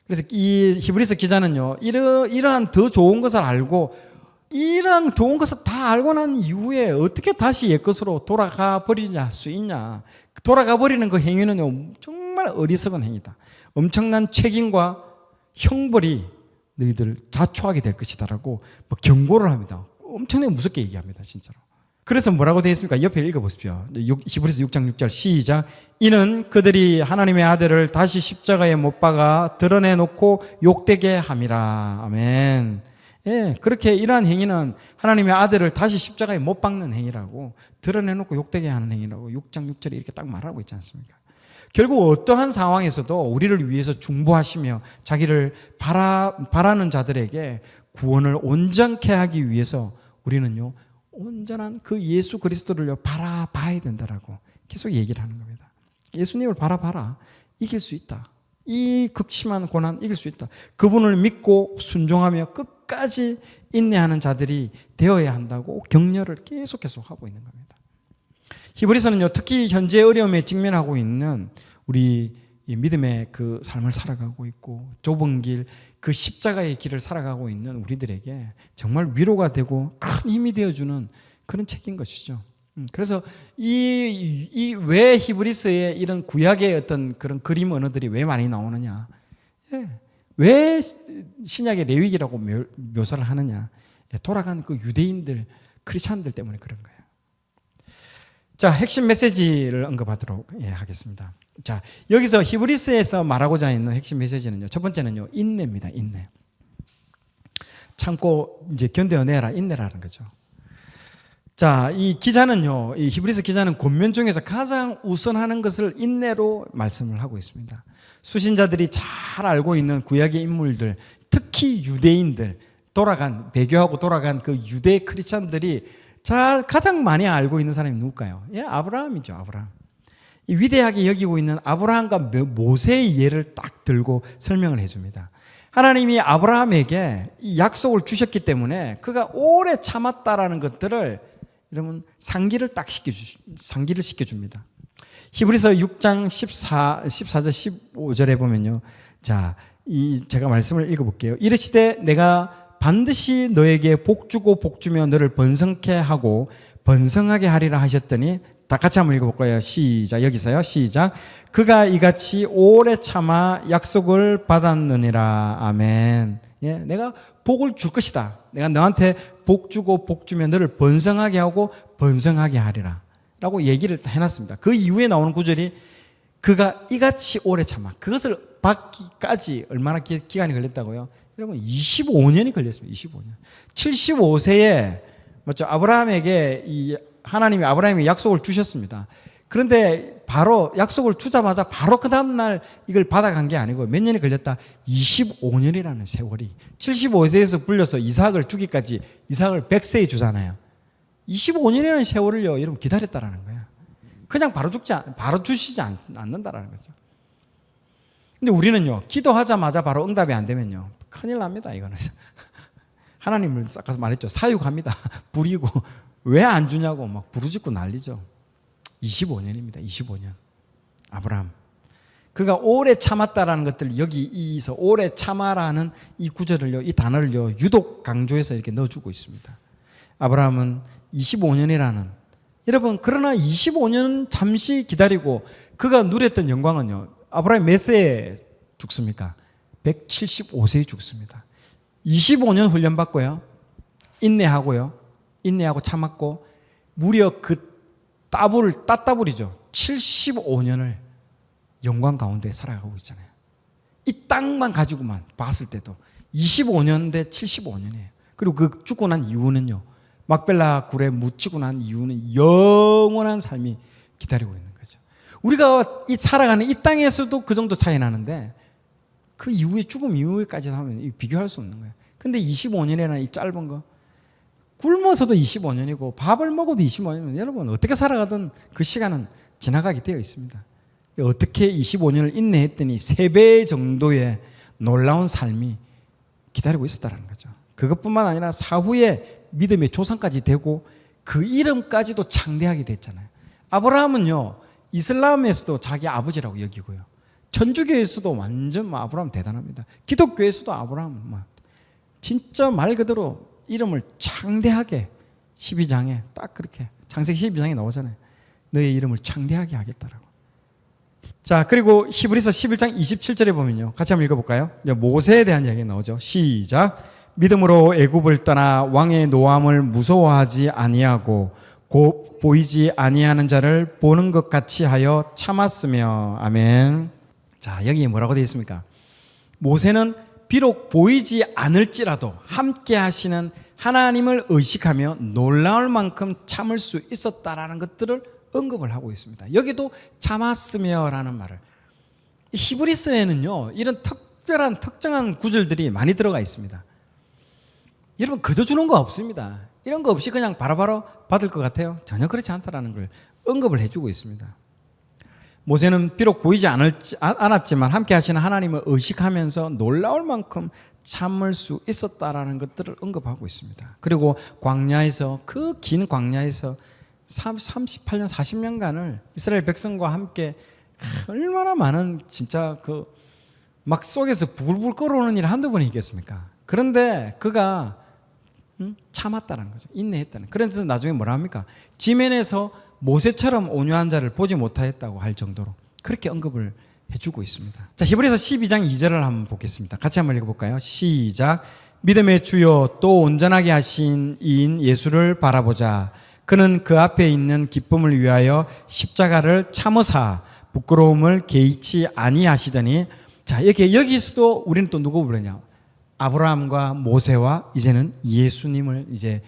그래서 이 히브리서 기자는요, 이러한 더 좋은 것을 알고, 이러한 좋은 것을 다 알고 난 이후에 어떻게 다시 옛것으로 돌아가 버리냐 수 있냐. 돌아가 버리는 그 행위는요, 정말 어리석은 행위다. 엄청난 책임과 형벌이 너희들을 자초하게 될 것이다라고 경고를 합니다. 엄청나게 무섭게 얘기합니다, 진짜로. 그래서 뭐라고 되어 있습니까? 옆에 읽어보십시오. 히브리서 6장 6절 시작. 이는 그들이 하나님의 아들을 다시 십자가에 못 박아 드러내놓고 욕되게 함이라. 아멘. 예, 그렇게 이러한 행위는 하나님의 아들을 다시 십자가에 못 박는 행위라고, 드러내놓고 욕되게 하는 행위라고 6장 6절에 이렇게 딱 말하고 있지 않습니까? 결국 어떠한 상황에서도 우리를 위해서 중보하시며 자기를 바라는 자들에게 구원을 온전케 하기 위해서 우리는요, 온전한 그 예수 그리스도를요 바라봐야 된다라고 계속 얘기를 하는 겁니다. 예수님을 바라봐라. 이길 수 있다. 이 극심한 고난 이길 수 있다. 그분을 믿고 순종하며 끝까지 인내하는 자들이 되어야 한다고 격려를 계속해서 하고 있는 겁니다. 히브리서는요, 특히 현재 어려움에 직면하고 있는 우리 믿음의 그 삶을 살아가고 있고 좁은 길, 그 십자가의 길을 살아가고 있는 우리들에게 정말 위로가 되고 큰 힘이 되어주는 그런 책인 것이죠. 그래서 왜 히브리서에 이런 구약의 어떤 그런 그림 언어들이 왜 많이 나오느냐? 예. 왜 신약의 레위기라고 묘사를 하느냐? 돌아간 그 유대인들, 크리스찬들 때문에 그런 거예요. 자, 핵심 메시지를 언급하도록 하겠습니다. 자, 여기서 히브리서에서 말하고자 있는 핵심 메시지는요, 첫 번째는요, 인내입니다. 인내. 참고 이제 견뎌내라, 인내라는 거죠. 자, 이 기자는요, 이 히브리서 기자는 권면 중에서 가장 우선하는 것을 인내로 말씀을 하고 있습니다. 수신자들이 잘 알고 있는 구약의 인물들, 특히 유대인들, 배교하고 돌아간 그 유대 크리스찬들이 가장 많이 알고 있는 사람이 누굴까요? 예, 아브라함이죠, 아브라함. 이 위대하게 여기고 있는 아브라함과 모세의 예를 딱 들고 설명을 해줍니다. 하나님이 아브라함에게 이 약속을 주셨기 때문에 그가 오래 참았다라는 것들을 여러분 상기를 시켜줍니다. 히브리서 6장 14절 15절에 보면요. 자, 제가 말씀을 읽어볼게요. 이르시되 내가 반드시 너에게 복주고 복주며 너를 번성케 하고 번성하게 하리라 하셨더니 다 같이 한번 읽어볼까요? 시작. 여기서요. 시작. 그가 이같이 오래 참아 약속을 받았느니라. 아멘. 예, 내가 복을 줄 것이다. 내가 너한테 복 주고 복 주며 너를 번성하게 하고 번성하게 하리라. 라고 얘기를 해놨습니다. 그 이후에 나오는 구절이 그가 이같이 오래 참아. 그것을 받기까지 얼마나 기간이 걸렸다고요? 여러분 25년이 걸렸습니다. 25년. 75세에 맞죠? 아브라함에게 하나님이 아브라함에게 약속을 주셨습니다. 그런데 바로 약속을 주자마자 바로 그 다음날 이걸 받아간 게 아니고 몇 년이 걸렸다? 25년이라는 세월이. 75세에서 불려서 이삭을 주기까지 이삭을 100세에 주잖아요. 25년이라는 세월을요, 여러분 기다렸다라는 거예요. 그냥 바로 주시지 않는다라는 거죠. 근데 우리는요, 기도하자마자 바로 응답이 안 되면요, 큰일 납니다, 이거는. 하나님을 아까 말했죠. 사육합니다. 부리고. 왜 안 주냐고 막 부르짖고 난리죠. 25년입니다. 25년. 아브라함. 그가 오래 참았다라는 것들 여기서 오래 참아라는 이 구절을요, 이 단어를요, 유독 강조해서 이렇게 넣어주고 있습니다. 아브라함은 25년이라는 여러분, 그러나 25년은 잠시 기다리고 그가 누렸던 영광은요, 아브라함이 몇 세에 죽습니까? 175세에 죽습니다. 25년 훈련받고요, 인내하고 참았고, 무려 그 따따블이죠. 75년을 영광 가운데 살아가고 있잖아요. 이 땅만 가지고만 봤을 때도 25년 대 75년이에요. 그리고 그 죽고 난 이후는요, 막벨라 굴에 묻히고 난 이후는 영원한 삶이 기다리고 있는 거죠. 우리가 살아가는 이 땅에서도 그 정도 차이 나는데 그 이후에 죽음 이후에까지 하면 비교할 수 없는 거예요. 근데 25년이라는 이 짧은 거, 굶어서도 25년이고 밥을 먹어도 25년이면 여러분 어떻게 살아가든 그 시간은 지나가게 되어 있습니다. 어떻게 25년을 인내했더니 3배 정도의 놀라운 삶이 기다리고 있었다는 거죠. 그것뿐만 아니라 사후에 믿음의 조상까지 되고 그 이름까지도 창대하게 됐잖아요. 아브라함은요, 이슬람에서도 자기 아버지라고 여기고요, 천주교에서도 완전 아브라함 대단합니다. 기독교에서도 아브라함 진짜 말 그대로 이름을 창대하게 12장에 딱 그렇게 창세기 12장에 나오잖아요. 너의 이름을 창대하게 하겠다라고. 자, 그리고 히브리서 11장 27절에 보면요. 같이 한번 읽어볼까요? 이제 모세에 대한 이야기가 나오죠. 시작. 믿음으로 애굽을 떠나 왕의 노함을 무서워하지 아니하고 곧 보이지 아니하는 자를 보는 것 같이 하여 참았으며. 아멘. 자, 여기 뭐라고 되어 있습니까? 모세는 비록 보이지 않을지라도 함께 하시는 하나님을 의식하며 놀라울 만큼 참을 수 있었다라는 것들을 언급을 하고 있습니다. 여기도 참았으며라는 말을, 히브리서에는요 이런 특별한 특정한 구절들이 많이 들어가 있습니다. 여러분, 그저 주는 거 없습니다. 이런 거 없이 그냥 바로바로 받을 것 같아요? 전혀 그렇지 않다라는 걸 언급을 해주고 있습니다. 모세는 비록 보이지 않았지만 함께 하시는 하나님을 의식하면서 놀라울 만큼 참을 수 있었다라는 것들을 언급하고 있습니다. 그리고 광야에서, 그 긴 광야에서 38년 40년간을 이스라엘 백성과 함께 얼마나 많은 진짜 그 막 속에서 부글부글 끓어오는 일 한두 번이 있겠습니까? 그런데 그가 참았다는 거죠. 인내했다는. 그래서 나중에 뭐라 합니까? 지면에서 모세처럼 온유한 자를 보지 못하였다고 할 정도로 그렇게 언급을 해주고 있습니다. 자, 히브리서 12장 2절을 한번 보겠습니다. 같이 한번 읽어볼까요? 시작. 믿음의 주요 또 온전하게 하신 이인 예수를 바라보자. 그는 그 앞에 있는 기쁨을 위하여 십자가를 참으사 부끄러움을 개의치 아니하시더니. 자, 여기서도 우리는 또 누구 부르냐? 아브라함과 모세와 이제는 예수님을 이제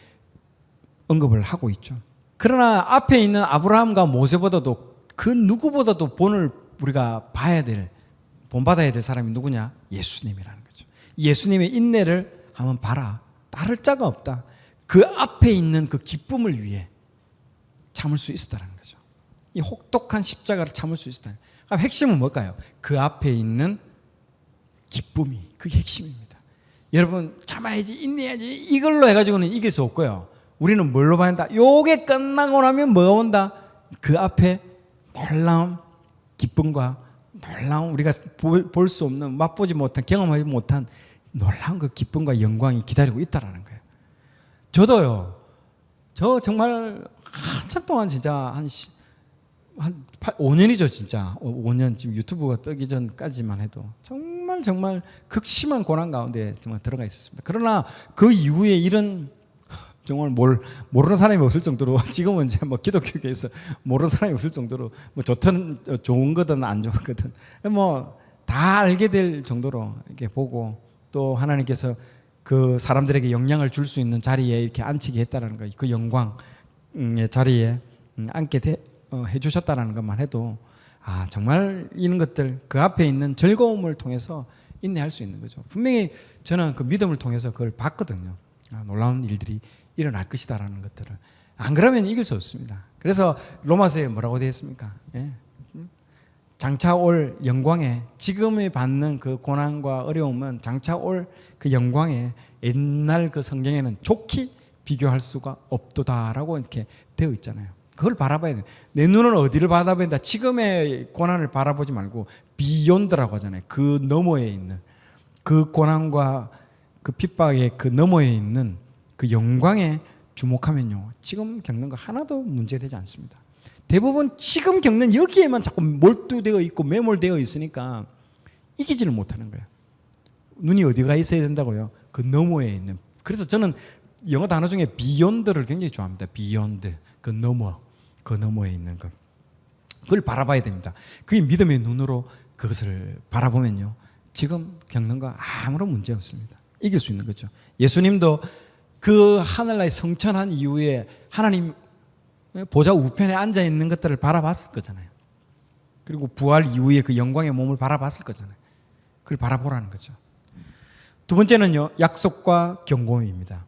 언급을 하고 있죠. 그러나 앞에 있는 아브라함과 모세보다도 그 누구보다도 본을 우리가 본받아야 될 사람이 누구냐? 예수님이라는 거죠. 예수님의 인내를 한번 봐라. 따를 자가 없다. 그 앞에 있는 그 기쁨을 위해 참을 수 있었다는 거죠. 이 혹독한 십자가를 참을 수 있었다는. 그럼 핵심은 뭘까요? 그 앞에 있는 기쁨이 그게 핵심입니다. 여러분, 참아야지, 인내해야지, 이걸로 해가지고는 이길 수 없고요. 우리는 뭘로 봐야 한다? 요게 끝나고 나면 뭐가 온다? 그 앞에 놀라운 기쁨과 놀라운, 우리가 볼 수 없는, 맛보지 못한, 경험하지 못한 놀라운 그 기쁨과 영광이 기다리고 있다라는 거예요. 저도요, 저 정말 한참 동안 진짜 한 5년이죠, 진짜. 5년, 지금 유튜브가 뜨기 전까지만 해도 정말 극심한 고난 가운데 정말 들어가 있었습니다. 그러나 그 이후에 이런 정말 모르는 사람이 없을 정도로, 지금은 이제 뭐 기독교계에서 모르는 사람이 없을 정도로 뭐 좋은 거든 안 좋은 거든 뭐 다 알게 될 정도로 이렇게 보고, 또 하나님께서 그 사람들에게 영향을 줄 수 있는 자리에 이렇게 앉히게 했다는 거, 그 영광의 자리에 앉게 해주셨다는 것만 해도 정말 이런 것들, 그 앞에 있는 즐거움을 통해서 인내할 수 있는 거죠. 분명히 저는 그 믿음을 통해서 그걸 봤거든요. 놀라운 일들이 일어날 것이다라는 것들을. 안 그러면 이길 수 없습니다. 그래서 로마서에 뭐라고 되어 있습니까? 예. 장차 올 영광에, 지금에 받는 그 고난과 어려움은 장차 올 그 영광에 옛날 그 성경에는 좋게 비교할 수가 없도다라고 이렇게 되어 있잖아요. 그걸 바라봐야 돼. 내 눈은 어디를 바라봐야 된다? 지금의 고난을 바라보지 말고 비욘드라고 하잖아요. 그 너머에 있는, 그 고난과 그 핍박의 그 너머에 있는 그 영광에 주목하면요, 지금 겪는 거 하나도 문제되지 않습니다. 대부분 지금 겪는 여기에만 자꾸 몰두되어 있고 매몰되어 있으니까 이기지를 못하는 거예요. 눈이 어디가 있어야 된다고요? 그 너머에 있는. 그래서 저는 영어 단어 중에 beyond를 굉장히 좋아합니다. beyond, 그 너머에 있는 것. 그걸 바라봐야 됩니다. 그게 믿음의 눈으로 그것을 바라보면요, 지금 겪는 거 아무런 문제 없습니다. 이길 수 있는 거죠. 예수님도 그 하늘나라에 성천한 이후에 하나님 보좌 우편에 앉아 있는 것들을 바라봤을 거잖아요. 그리고 부활 이후에 그 영광의 몸을 바라봤을 거잖아요. 그걸 바라보라는 거죠. 두 번째는요, 약속과 경고입니다.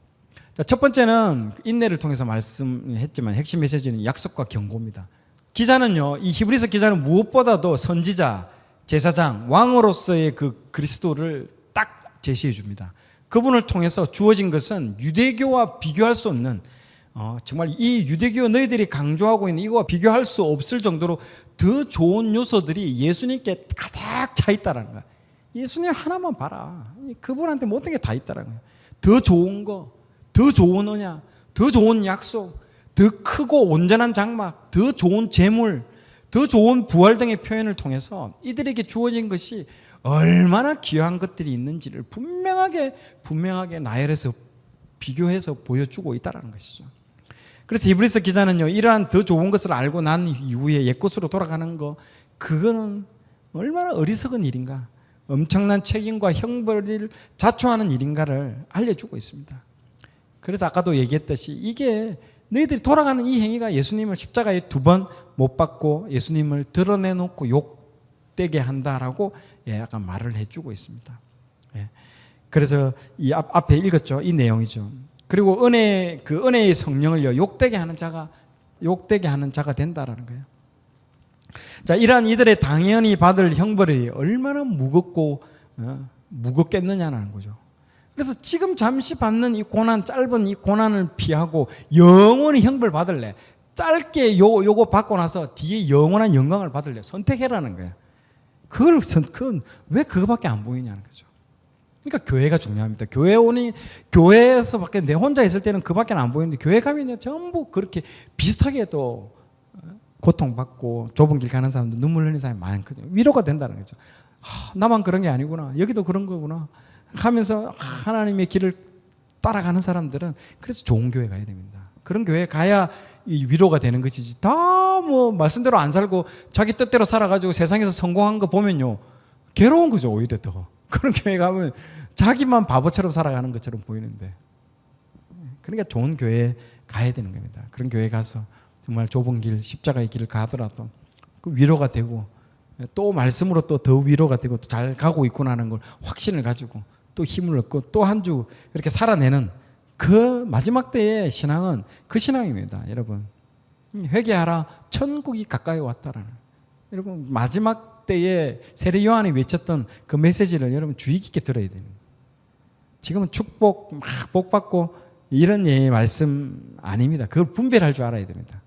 자, 첫 번째는 인내를 통해서 말씀했지만 핵심 메시지는 약속과 경고입니다. 기자는요, 이 히브리서 기자는 무엇보다도 선지자, 제사장, 왕으로서의 그 그리스도를 딱 제시해 줍니다. 그분을 통해서 주어진 것은 유대교와 비교할 수 없는, 정말 이 유대교 너희들이 강조하고 있는 이거와 비교할 수 없을 정도로 더 좋은 요소들이 예수님께 가득 차 있다는 거야. 예수님 하나만 봐라. 그분한테 모든 게 다 있다는 거야. 더 좋은 거, 더 좋은 언약, 더 좋은 약속, 더 크고 온전한 장막, 더 좋은 재물, 더 좋은 부활 등의 표현을 통해서 이들에게 주어진 것이 얼마나 귀한 것들이 있는지를 분명하게 나열해서 비교해서 보여주고 있다는 것이죠. 그래서 히브리서 기자는요, 이러한 더 좋은 것을 알고 난 이후에 옛것으로 돌아가는 거, 그거는 얼마나 어리석은 일인가, 엄청난 책임과 형벌을 자초하는 일인가를 알려주고 있습니다. 그래서 아까도 얘기했듯이 이게 너희들이 돌아가는 이 행위가 예수님을 십자가에 2번 못 박고 예수님을 드러내놓고 욕되게 한다라고 약간 말을 해주고 있습니다. 그래서 이 앞에 읽었죠. 이 내용이죠. 그리고 은혜의 성령을요, 욕되게 하는 자가 된다라는 거예요. 자, 이러한 이들의 당연히 받을 형벌이 얼마나 무겁겠느냐는 거죠. 그래서 지금 잠시 받는 이 고난, 짧은 이 고난을 피하고 영원히 형벌 받을래, 짧게 요거 받고 나서 뒤에 영원한 영광을 받을래, 선택해라는 거예요. 그건 왜 그거밖에 안 보이냐는 거죠. 그러니까 교회가 중요합니다. 교회에서밖에 내 혼자 있을 때는 그밖에 안 보이는데 교회 가면 전부 그렇게 비슷하게 또 고통받고 좁은 길 가는 사람도 눈물 흘리는 사람이 많거든요. 위로가 된다는 거죠. 나만 그런 게 아니구나, 여기도 그런 거구나 하면서 하나님의 길을 따라가는 사람들은 그래서 좋은 교회 가야 됩니다. 그런 교회 가야 이 위로가 되는 것이지, 다 뭐 말씀대로 안 살고 자기 뜻대로 살아가지고 세상에서 성공한 거 보면요, 괴로운 거죠. 오히려 더 그런 교회 가면 자기만 바보처럼 살아가는 것처럼 보이는데, 그러니까 좋은 교회에 가야 되는 겁니다. 그런 교회 가서 정말 좁은 길, 십자가의 길을 가더라도 그 위로가 되고, 또 말씀으로 또 더 위로가 되고, 또 잘 가고 있구나 하는 걸 확신을 가지고 또 힘을 얻고 또 한 주 그렇게 살아내는 그 마지막 때의 신앙은 그 신앙입니다. 여러분, 회개하라, 천국이 가까이 왔다라는, 여러분 마지막 때에 세례 요한이 외쳤던 그 메시지를 여러분 주의 깊게 들어야 됩니다. 지금은 축복 막 복 받고 이런 말씀 아닙니다. 그걸 분별할 줄 알아야 됩니다.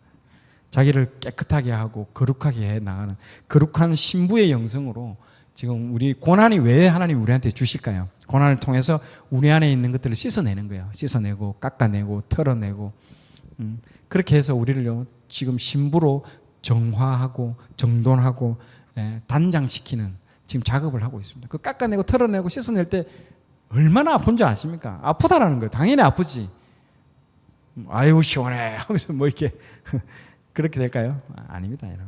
자기를 깨끗하게 하고 거룩하게 해 나가는 거룩한 신부의 영성으로, 지금 우리 고난이 왜 하나님 우리한테 주실까요? 고난을 통해서 우리 안에 있는 것들을 씻어내는 거예요. 씻어내고 깎아내고 털어내고, 그렇게 해서 우리를 지금 신부로 정화하고 정돈하고 단장시키는 지금 작업을 하고 있습니다. 그 깎아내고 털어내고 씻어낼 때 얼마나 아픈 줄 아십니까? 아프다라는 거예요. 당연히 아프지. 아유 시원해 하면서 뭐 이렇게 그렇게 될까요? 아닙니다, 여러분.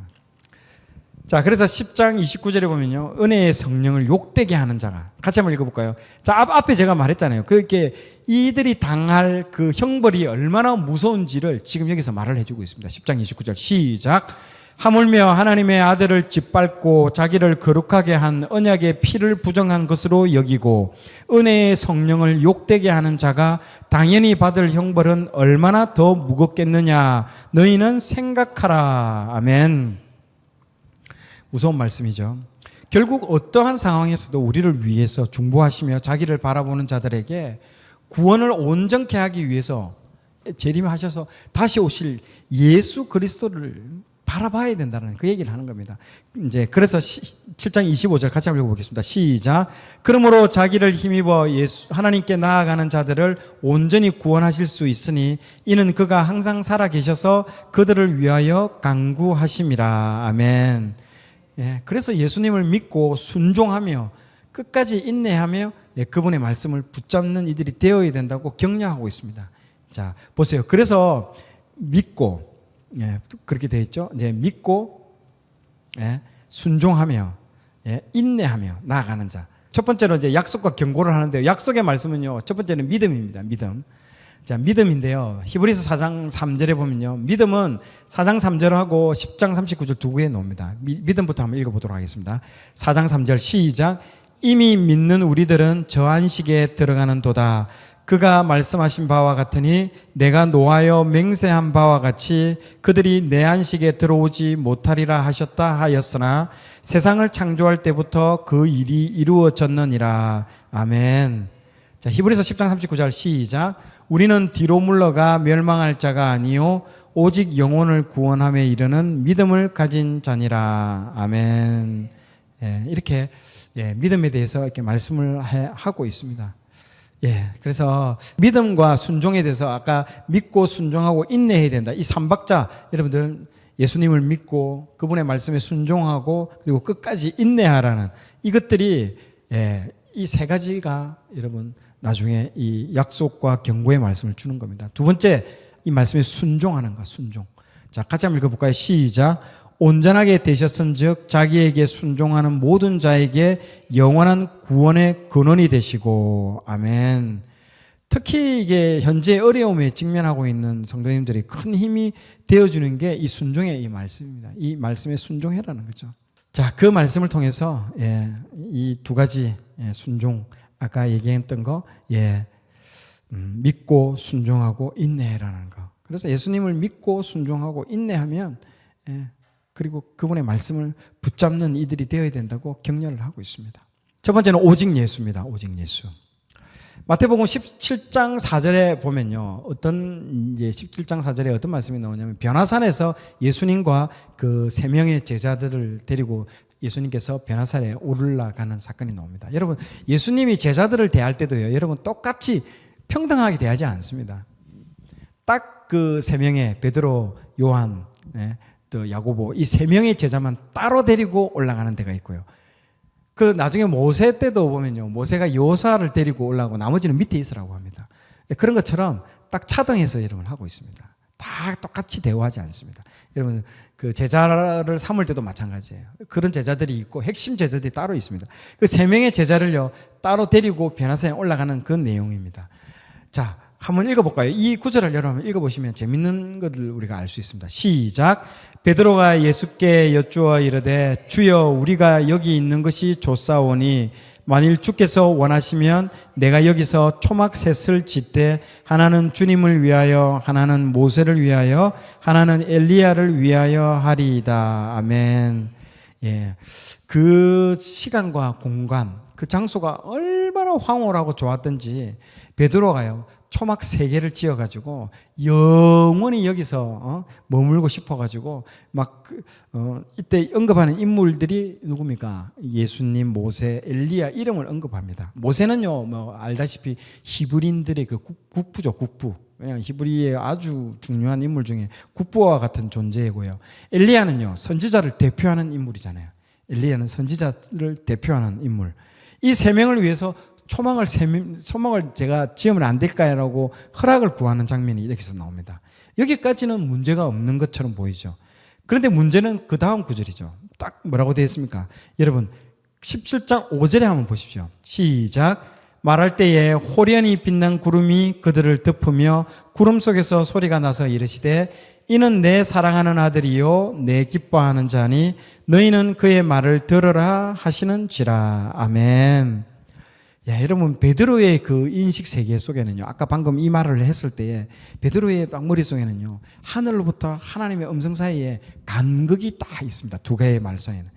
자, 그래서 10장 29절에 보면요, 은혜의 성령을 욕되게 하는 자가, 같이 한번 읽어볼까요? 자, 앞에 제가 말했잖아요. 그렇게 이들이 당할 그 형벌이 얼마나 무서운지를 지금 여기서 말을 해주고 있습니다. 10장 29절 시작. 하물며 하나님의 아들을 짓밟고 자기를 거룩하게 한 언약의 피를 부정한 것으로 여기고 은혜의 성령을 욕되게 하는 자가 당연히 받을 형벌은 얼마나 더 무겁겠느냐 너희는 생각하라. 아멘. 무서운 말씀이죠. 결국 어떠한 상황에서도 우리를 위해서 중보하시며 자기를 바라보는 자들에게 구원을 온전케 하기 위해서 재림하셔서 다시 오실 예수 그리스도를 바라봐야 된다는 그 얘기를 하는 겁니다. 이제 그래서 7장 25절 같이 한번 읽어보겠습니다. 시작. 그러므로 자기를 힘입어 하나님께 나아가는 자들을 온전히 구원하실 수 있으니 이는 그가 항상 살아 계셔서 그들을 위하여 간구하심이라. 아멘. 그래서 예수님을 믿고 순종하며 끝까지 인내하며 그분의 말씀을 붙잡는 이들이 되어야 된다고 격려하고 있습니다. 자, 보세요. 그래서 믿고, 그렇게 되어 있죠. 이제 믿고, 순종하며, 인내하며 나아가는 자. 첫 번째로 이제 약속과 경고를 하는데요. 약속의 말씀은요, 첫 번째는 믿음입니다. 믿음. 자, 믿음인데요. 히브리서 4장 3절에 보면요, 믿음은 4장 3절하고 10장 39절 두 구에 나옵니다. 믿음부터 한번 읽어보도록 하겠습니다. 4장 3절 시작. 이미 믿는 우리들은 저 안식에 들어가는 도다. 그가 말씀하신 바와 같으니 내가 노하여 맹세한 바와 같이 그들이 내 안식에 들어오지 못하리라 하셨다 하였으나 세상을 창조할 때부터 그 일이 이루어졌느니라. 아멘. 자, 히브리서 10장 39절 시작. 우리는 뒤로 물러가 멸망할 자가 아니요 오직 영혼을 구원함에 이르는 믿음을 가진 자니라. 아멘. 이렇게 믿음에 대해서 이렇게 말씀을 하고 있습니다. 그래서 믿음과 순종에 대해서 아까 믿고 순종하고 인내해야 된다. 이 삼박자 여러분들 예수님을 믿고 그분의 말씀에 순종하고 그리고 끝까지 인내하라는 이것들이 이 세 가지가 여러분 나중에 이 약속과 경고의 말씀을 주는 겁니다. 두 번째, 이 말씀에 순종하는 것, 순종. 자, 같이 한번 읽어볼까요? 시작. 온전하게 되셨은즉 자기에게 순종하는 모든 자에게 영원한 구원의 근원이 되시고. 아멘. 특히 이게 현재 어려움에 직면하고 있는 성도님들이 큰 힘이 되어주는 게 이 순종의 이 말씀입니다. 이 말씀에 순종해라는 거죠. 자, 그 말씀을 통해서 이 두 가지 순종, 아까 얘기했던 거, 믿고 순종하고 인내해라는 거. 그래서 예수님을 믿고 순종하고 인내하면 그리고 그분의 말씀을 붙잡는 이들이 되어야 된다고 격려를 하고 있습니다. 첫 번째는 오직 예수입니다. 오직 예수. 마태복음 17장 4절에 보면요. 이제 17장 4절에 어떤 말씀이 나오냐면 변화산에서 예수님과 그 세 명의 제자들을 데리고 예수님께서 변화산에 올라가는 사건이 나옵니다. 여러분, 예수님이 제자들을 대할 때도요. 여러분 똑같이 평등하게 대하지 않습니다. 딱 그 세 명의 베드로, 요한, 또 야고보 이 세 명의 제자만 따로 데리고 올라가는 데가 있고요. 그 나중에 모세 때도 보면요. 모세가 여호수아를 데리고 올라가고 나머지는 밑에 있으라고 합니다. 그런 것처럼 딱 차등해서 여러분 하고 있습니다. 다 똑같이 대우하지 않습니다. 여러분 그 제자를 삼을 때도 마찬가지예요. 그런 제자들이 있고 핵심 제자들이 따로 있습니다. 그 세 명의 제자를요. 따로 데리고 변화산에 올라가는 그 내용입니다. 자, 한번 읽어볼까요? 이 구절을 여러분 읽어보시면 재밌는 것을 우리가 알 수 있습니다. 시작. 베드로가 예수께 여쭈어 이르되 주여 우리가 여기 있는 것이 좋사오니 만일 주께서 원하시면 내가 여기서 초막 셋을 짓되 하나는 주님을 위하여 하나는 모세를 위하여 하나는 엘리야를 위하여 하리이다. 아멘. 그 시간과 공간 그 장소가 얼마나 황홀하고 좋았던지 베드로가요 초막 3개를 지어가지고 영원히 여기서 머물고 싶어가지고 막 이때 언급하는 인물들이 누굽니까? 예수님, 모세, 엘리야 이름을 언급합니다. 모세는요 뭐 알다시피 히브리인들의 그 국부죠, 국부. 히브리의 아주 중요한 인물 중에 국부와 같은 존재이고요. 엘리야는요 선지자를 대표하는 인물이잖아요. 엘리야는 선지자를 대표하는 인물. 이 3명을 위해서 초막을 제가 지으면 안 될까요라고 허락을 구하는 장면이 여기서 나옵니다. 여기까지는 문제가 없는 것처럼 보이죠. 그런데 문제는 그 다음 구절이죠. 딱 뭐라고 되어 있습니까? 여러분 17장 5절에 한번 보십시오. 시작. 말할 때에 호련히 빛난 구름이 그들을 덮으며 구름 속에서 소리가 나서 이르시되 이는 내 사랑하는 아들이요 내 기뻐하는 자니 너희는 그의 말을 들으라 하시는지라. 아멘. 여러분 베드로의 그 인식 세계 속에는요. 아까 방금 이 말을 했을 때에 베드로의 머릿속에는요. 하늘로부터 하나님의 음성 사이에 간극이 딱 있습니다. 두 개의 말 사이에는.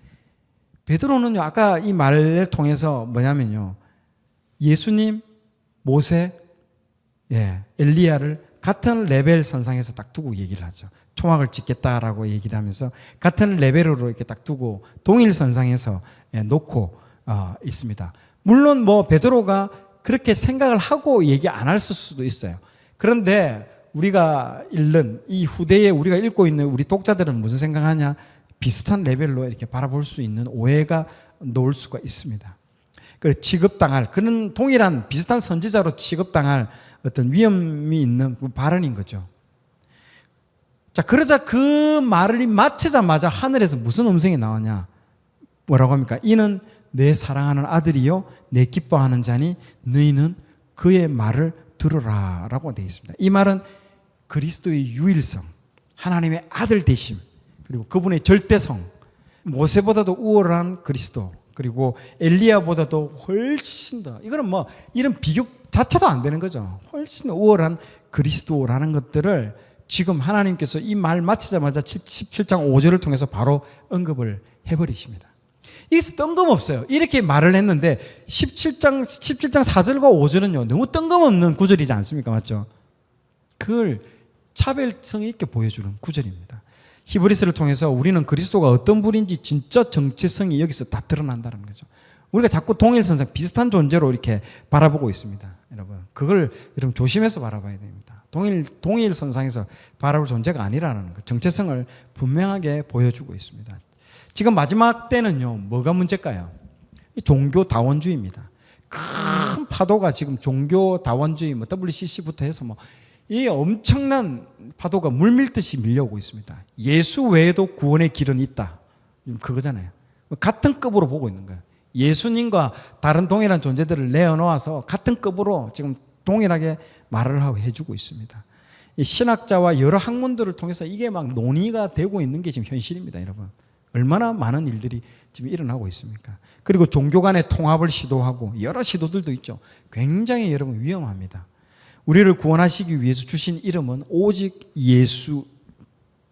베드로는요. 아까 이 말을 통해서 뭐냐면요. 예수님, 모세, 엘리야를 같은 레벨 선상에서 딱 두고 얘기를 하죠. 초막을 짓겠다라고 얘기를 하면서 같은 레벨으로 이렇게 딱 두고 동일 선상에서 놓고 있습니다. 물론 뭐 베드로가 그렇게 생각을 하고 얘기 안 할 수도 있어요. 그런데 우리가 읽는 이 후대에 우리가 읽고 있는 우리 독자들은 무슨 생각하냐? 비슷한 레벨로 이렇게 바라볼 수 있는 오해가 놓을 수가 있습니다. 취급당할 그런 동일한 비슷한 선지자로 취급당할 어떤 위험이 있는 발언인 거죠. 자, 그러자 그 말을 마치자마자 하늘에서 무슨 음성이 나오냐? 뭐라고 합니까? 이는 내 사랑하는 아들이요 내 기뻐하는 자니 너희는 그의 말을 들으라 라고 되어 있습니다. 이 말은 그리스도의 유일성, 하나님의 아들 되심, 그리고 그분의 절대성, 모세보다도 우월한 그리스도, 그리고 엘리야보다도 훨씬 더 이거는 뭐 이런 비교 자체도 안 되는 거죠. 훨씬 우월한 그리스도라는 것들을 지금 하나님께서 이 말 마치자마자 17장 5절을 통해서 바로 언급을 해버리십니다. 이게 뜬금없어요. 이렇게 말을 했는데 17장 4절과 5절은요 너무 뜬금없는 구절이지 않습니까? 맞죠? 그걸 차별성 있게 보여주는 구절입니다. 히브리서를 통해서 우리는 그리스도가 어떤 분인지 진짜 정체성이 여기서 다 드러난다는 거죠. 우리가 자꾸 동일선상 비슷한 존재로 이렇게 바라보고 있습니다. 여러분 그걸 여러분 조심해서 바라봐야 됩니다. 동일 선상에서 바라볼 존재가 아니라는 것, 정체성을 분명하게 보여주고 있습니다. 지금 마지막 때는요, 뭐가 문제일까요? 종교다원주의입니다. 큰 파도가 지금 종교다원주의, WCC부터 해서 이 엄청난 파도가 물밀듯이 밀려오고 있습니다. 예수 외에도 구원의 길은 있다. 그거잖아요. 같은 급으로 보고 있는 거예요. 예수님과 다른 동일한 존재들을 내어놓아서 같은 급으로 지금 동일하게 말을 하고 해주고 있습니다. 이 신학자와 여러 학문들을 통해서 이게 막 논의가 되고 있는 게 지금 현실입니다, 여러분. 얼마나 많은 일들이 지금 일어나고 있습니까? 그리고 종교 간의 통합을 시도하고 여러 시도들도 있죠. 굉장히 여러분 위험합니다. 우리를 구원하시기 위해서 주신 이름은 오직 예수,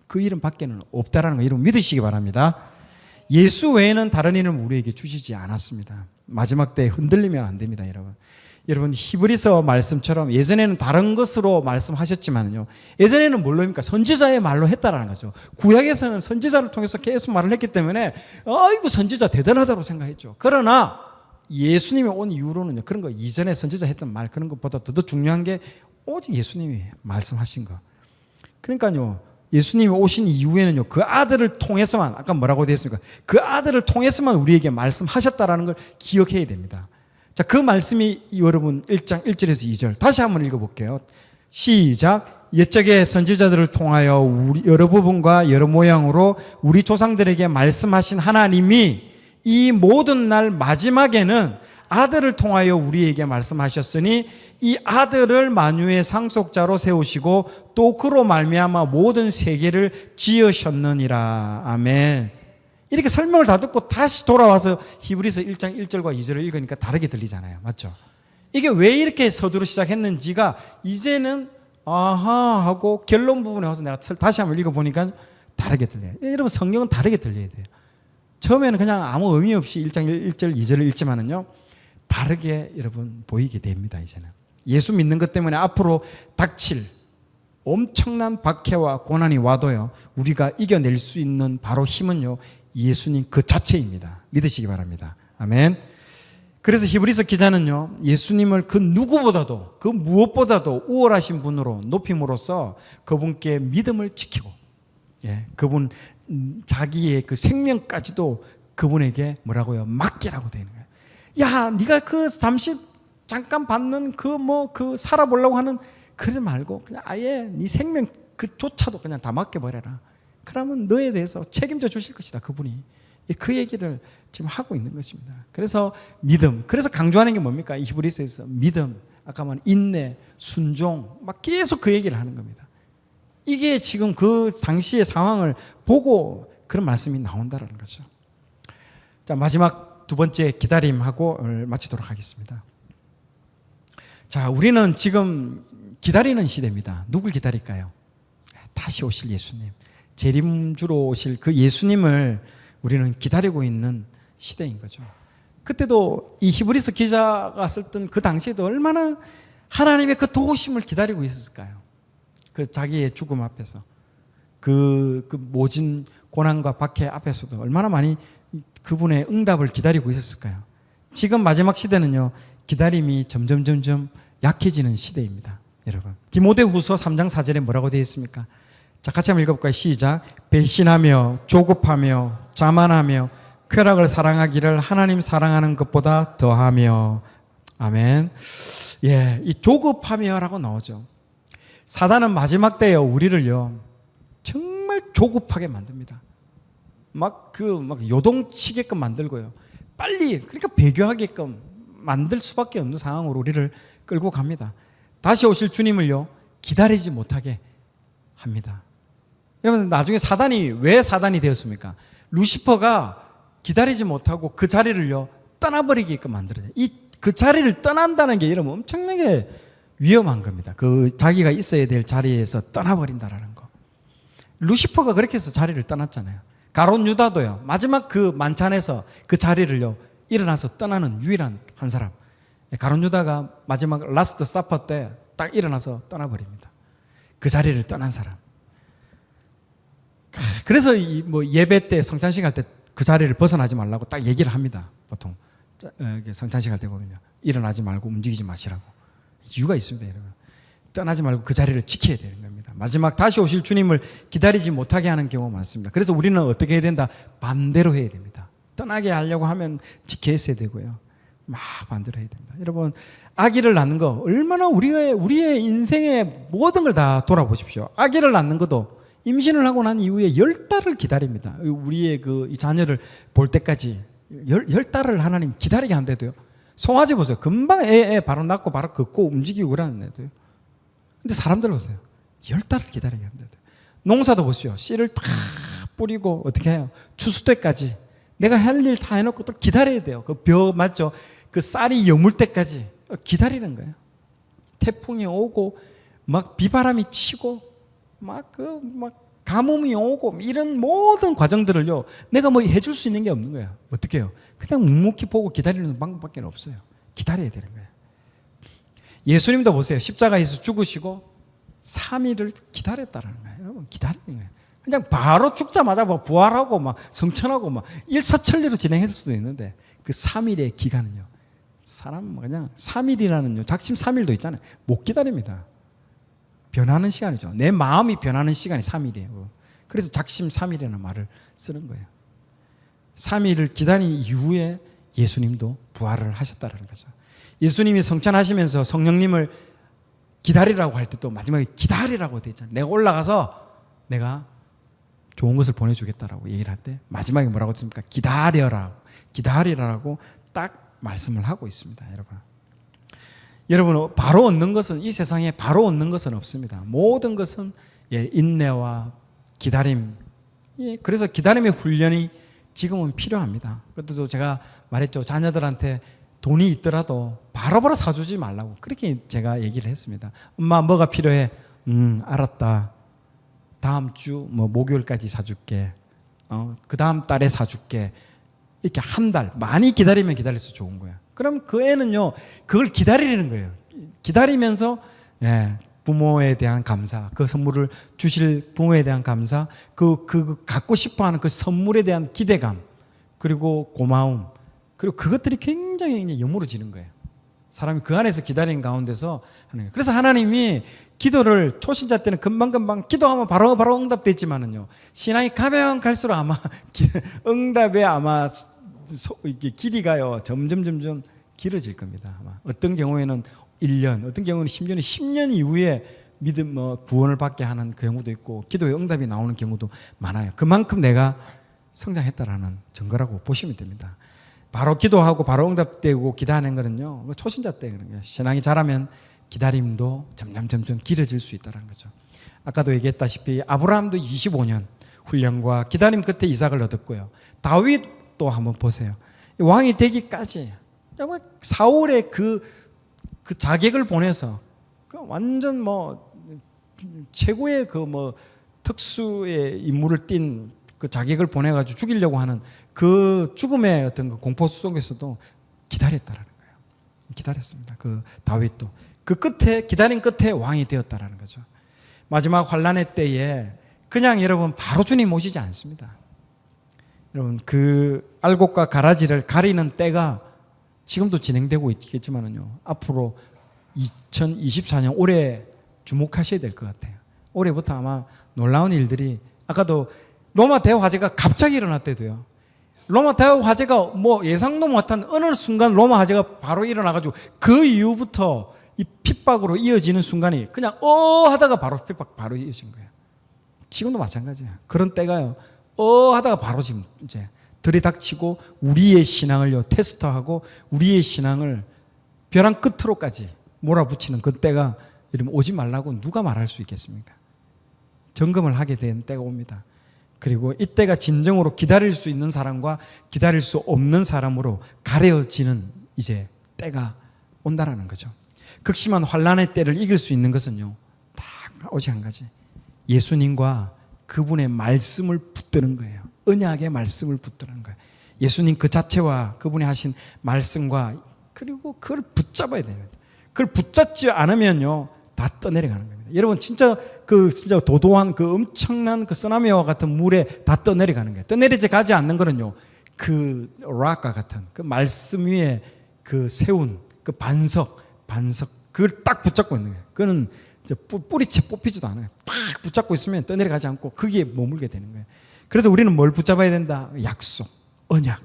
그 이름 밖에는 없다라는 거, 이름 믿으시기 바랍니다. 예수 외에는 다른 이름을 우리에게 주시지 않았습니다. 마지막 때에 흔들리면 안 됩니다, 여러분. 여러분, 히브리서 말씀처럼 예전에는 다른 것으로 말씀하셨지만요, 예전에는 뭘로입니까? 선지자의 말로 했다라는 거죠. 구약에서는 선지자를 통해서 계속 말을 했기 때문에 아이고 선지자 대단하다고 생각했죠. 그러나 예수님이 온 이후로는요, 그런 거 이전에 선지자 했던 말 그런 것보다 더 중요한 게 오직 예수님이 말씀하신 거. 그러니까요, 예수님이 오신 이후에는요, 그 아들을 통해서만, 아까 뭐라고 되어 있습니까? 그 아들을 통해서만 우리에게 말씀하셨다라는 걸 기억해야 됩니다. 자, 그 말씀이 여러분 1장 1절에서 2절 다시 한번 읽어볼게요. 시작. 옛적의 선지자들을 통하여 우리 여러 부분과 여러 모양으로 우리 조상들에게 말씀하신 하나님이 이 모든 날 마지막에는 아들을 통하여 우리에게 말씀하셨으니 이 아들을 만유의 상속자로 세우시고 또 그로 말미암아 모든 세계를 지으셨느니라. 아멘. 이렇게 설명을 다 듣고 다시 돌아와서 히브리서 1장 1절과 2절을 읽으니까 다르게 들리잖아요. 맞죠? 이게 왜 이렇게 서두로 시작했는지가 이제는 아하 하고 결론 부분에 와서 내가 다시 한번 읽어보니까 다르게 들려요. 여러분, 성경은 다르게 들려야 돼요. 처음에는 그냥 아무 의미 없이 1장 1절 2절을 읽지만은요, 다르게 여러분 보이게 됩니다. 이제는 예수 믿는 것 때문에 앞으로 닥칠 엄청난 박해와 고난이 와도요, 우리가 이겨낼 수 있는 바로 힘은요, 예수님 그 자체입니다. 믿으시기 바랍니다. 아멘. 그래서 히브리서 기자는요, 예수님을 그 누구보다도, 그 무엇보다도 우월하신 분으로 높임으로써 그분께 믿음을 지키고, 그분 자기의 그 생명까지도 그분에게 뭐라고요? 맡기라고 되는 거예요. 야, 네가 그 잠깐 받는 그 살아보려고 하는 그러지 말고 그냥 아예 네 생명 그조차도 그냥 다 맡겨버려라. 그러면 너에 대해서 책임져 주실 것이다, 그분이. 그 얘기를 지금 하고 있는 것입니다. 그래서 믿음, 그래서 강조하는 게 뭡니까? 이 히브리서에서 믿음, 아까 말한 인내, 순종, 막 계속 그 얘기를 하는 겁니다. 이게 지금 그 당시의 상황을 보고 그런 말씀이 나온다는 거죠. 자, 마지막 두 번째 기다림하고 마치도록 하겠습니다. 자, 우리는 지금 기다리는 시대입니다. 누굴 기다릴까요? 다시 오실 예수님, 재림주로 오실 그 예수님을 우리는 기다리고 있는 시대인 거죠. 그때도 이 히브리서 기자가 썼던 그 당시에도 얼마나 하나님의 그 도우심을 기다리고 있었을까요? 그 자기의 죽음 앞에서, 그 모진 고난과 박해 앞에서도 얼마나 많이 그분의 응답을 기다리고 있었을까요? 지금 마지막 시대는요, 기다림이 점점 약해지는 시대입니다. 여러분, 디모데후서 3장 4절에 뭐라고 되어 있습니까? 자, 같이 한번 읽어볼까요? 시작. 배신하며 조급하며 자만하며 쾌락을 사랑하기를 하나님 사랑하는 것보다 더하며. 아멘. 이 조급하며라고 나오죠. 사단은 마지막 때에 우리를요, 정말 조급하게 만듭니다. 막 요동치게끔 만들고요, 빨리, 그러니까 배교하게끔 만들 수밖에 없는 상황으로 우리를 끌고 갑니다. 다시 오실 주님을요, 기다리지 못하게 합니다. 여러분, 나중에 왜 사단이 되었습니까? 루시퍼가 기다리지 못하고 그 자리를요, 떠나버리게끔 만들어요. 그 자리를 떠난다는 게 여러분 엄청나게 위험한 겁니다. 그 자기가 있어야 될 자리에서 떠나버린다라는 거. 루시퍼가 그렇게 해서 자리를 떠났잖아요. 가룟 유다도요, 마지막 그 만찬에서 그 자리를요, 일어나서 떠나는 유일한 한 사람. 가룟 유다가 마지막 라스트 사퍼 때 딱 일어나서 떠나버립니다. 그 자리를 떠난 사람. 그래서 예배 때, 성찬식 할 때 그 자리를 벗어나지 말라고 딱 얘기를 합니다. 보통 성찬식 할 때 보면요, 일어나지 말고 움직이지 마시라고. 이유가 있습니다, 여러분. 떠나지 말고 그 자리를 지켜야 되는 겁니다. 마지막 다시 오실 주님을 기다리지 못하게 하는 경우가 많습니다. 그래서 우리는 어떻게 해야 된다? 반대로 해야 됩니다. 떠나게 하려고 하면 지켜 있어야 되고요. 막 반대로 해야 됩니다. 여러분, 아기를 낳는 거 얼마나 우리의 인생의 모든 걸 다 돌아보십시오. 아기를 낳는 것도 임신을 하고 난 이후에 10달을 기다립니다. 우리의 이 자녀를 볼 때까지 10달을 하나님 기다리게 한대도요. 송아지 보세요. 금방 애 바로 낳고 바로 걷고 움직이고 그러는데도요. 근데 사람들 보세요. 10달을 기다리게 한대도요. 농사도 보시오. 씨를 다 뿌리고 어떻게 해요? 추수 때까지 내가 할 일 다 해놓고 또 기다려야 돼요. 그 벼 맞죠? 그 쌀이 여물 때까지 기다리는 거예요. 태풍이 오고 막 비바람이 치고 막 가뭄이 오고 이런 모든 과정들을요, 내가 뭐 해줄 수 있는 게 없는 거예요. 어떻게 해요? 그냥 묵묵히 보고 기다리는 방법밖에 없어요. 기다려야 되는 거예요. 예수님도 보세요. 십자가에서 죽으시고 3일을 기다렸다는 거예요. 여러분, 기다리는 거예요. 그냥 바로 죽자마자 뭐 부활하고 막 성천하고 막 일사천리로 진행했을 수도 있는데 그 3일의 기간은요, 사람 그냥 3일이라는요, 작심 3일도 있잖아요. 못 기다립니다. 변하는 시간이죠. 내 마음이 변하는 시간이 3일이에요. 그래서 작심 3일이라는 말을 쓰는 거예요. 3일을 기다린 이후에 예수님도 부활을 하셨다는 거죠. 예수님이 성천하시면서 성령님을 기다리라고 할 때 또 마지막에 기다리라고 되어 있잖아요. 내가 올라가서 내가 좋은 것을 보내주겠다라고 얘기를 할 때 마지막에 뭐라고 했습니까? 기다리라고 딱 말씀을 하고 있습니다. 여러분, 바로 얻는 것은, 이 세상에 바로 얻는 것은 없습니다. 모든 것은 인내와 기다림. 그래서 기다림의 훈련이 지금은 필요합니다. 그것도 제가 말했죠. 자녀들한테 돈이 있더라도 바로바로 사주지 말라고 그렇게 제가 얘기를 했습니다. 엄마 뭐가 필요해? 알았다. 다음 주 목요일까지 사줄게. 그 다음 달에 사줄게. 이렇게 한 달 많이 기다리면 기다릴수록 좋은 거야. 그럼 그 애는요, 그걸 기다리는 거예요. 기다리면서 부모에 대한 감사, 그 선물을 주실 부모에 대한 감사, 그 갖고 싶어하는 그 선물에 대한 기대감, 그리고 고마움, 그리고 그것들이 굉장히 여물어지는 거예요. 사람이 그 안에서 기다리는 가운데서 하는 거예요. 그래서 하나님이 기도를 초신자 때는 금방금방 기도하면 바로 응답됐지만은요, 신앙이 가면 갈수록 아마 응답에 아마 이게 길이가요 점점 길어질 겁니다. 아마 어떤 경우에는 1년, 어떤 경우는 10년 이후에 믿음 구원을 받게 하는 그 경우도 있고 기도의 응답이 나오는 경우도 많아요. 그만큼 내가 성장했다라는 증거라고 보시면 됩니다. 바로 기도하고 바로 응답되고 기다리는 거는요, 초신자 때 그런 거예요. 신앙이 자라면 기다림도 점점 길어질 수 있다는 거죠. 아까도 얘기했다시피 아브라함도 25년 훈련과 기다림 끝에 이삭을 얻었고요. 다윗도 한번 보세요. 왕이 되기까지 사울의 그 자객을 보내서 완전 최고의 특수의 임무를 띈 그 자객을 보내가지고 죽이려고 하는 그 죽음의 어떤 그 공포 속에서도 기다렸다라는 거예요. 기다렸습니다. 그 다윗도 그 끝에 기다린 끝에 왕이 되었다라는 거죠. 마지막 환란의 때에 그냥 여러분 바로 주님 오시지 않습니다. 여러분, 그 알곡과 가라지를 가리는 때가 지금도 진행되고 있겠지만은요, 앞으로 2024년 올해 주목하셔야 될 것 같아요. 올해부터 아마 놀라운 일들이, 아까도 로마 대화재가 갑자기 일어났대도요. 로마 대화재가 예상도 못한 어느 순간 로마 화재가 바로 일어나가지고 그 이후부터 이 핍박으로 이어지는 순간이 그냥 하다가 바로 핍박 바로 이어진 거예요. 지금도 마찬가지예요. 그런 때가요, 하다가 바로 지금 이제 들이닥치고 우리의 신앙을요 테스트하고 우리의 신앙을 벼랑 끝으로까지 몰아붙이는 그 때가 이러면 오지 말라고 누가 말할 수 있겠습니까? 점검을 하게 된 때가 옵니다. 그리고 이때가 진정으로 기다릴 수 있는 사람과 기다릴 수 없는 사람으로 가려지는 이제 때가 온다라는 거죠. 극심한 환란의 때를 이길 수 있는 것은요, 딱 오직 한 가지, 예수님과 그분의 말씀을 붙드는 거예요. 언약의 말씀을 붙드는 거예요. 예수님 그 자체와 그분이 하신 말씀과, 그리고 그걸 붙잡아야 됩니다. 그걸 붙잡지 않으면요 다 떠내려가는 겁니다. 여러분, 진짜 도도한 그 엄청난 그 쓰나미와 같은 물에 다 떠내려가는 거예요. 떠내리지 가지 않는 거는요, 그 락과 같은 그 말씀 위에 그 세운 그 반석 그걸 딱 붙잡고 있는 거예요. 그거는 뿌리채 뽑히지도 않아요. 딱 붙잡고 있으면 떠내려가지 않고 거기에 머물게 되는 거예요. 그래서 우리는 뭘 붙잡아야 된다? 약속, 언약,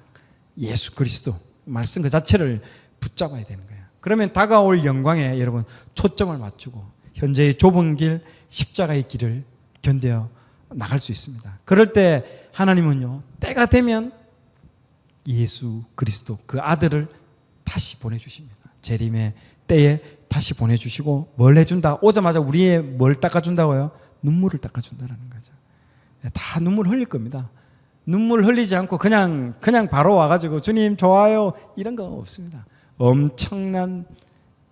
예수 그리스도 말씀 그 자체를 붙잡아야 되는 거예요. 그러면 다가올 영광에 여러분 초점을 맞추고 현재의 좁은 길, 십자가의 길을 견뎌 나갈 수 있습니다. 그럴 때 하나님은요, 때가 되면 예수 그리스도 그 아들을 다시 보내주십니다. 재림의 때에 다시 보내주시고 뭘 해준다? 오자마자 우리의 뭘 닦아준다고요? 눈물을 닦아준다는 거죠. 다 눈물 흘릴 겁니다. 눈물 흘리지 않고 그냥 바로 와가지고 주님 좋아요 이런 거 없습니다. 엄청난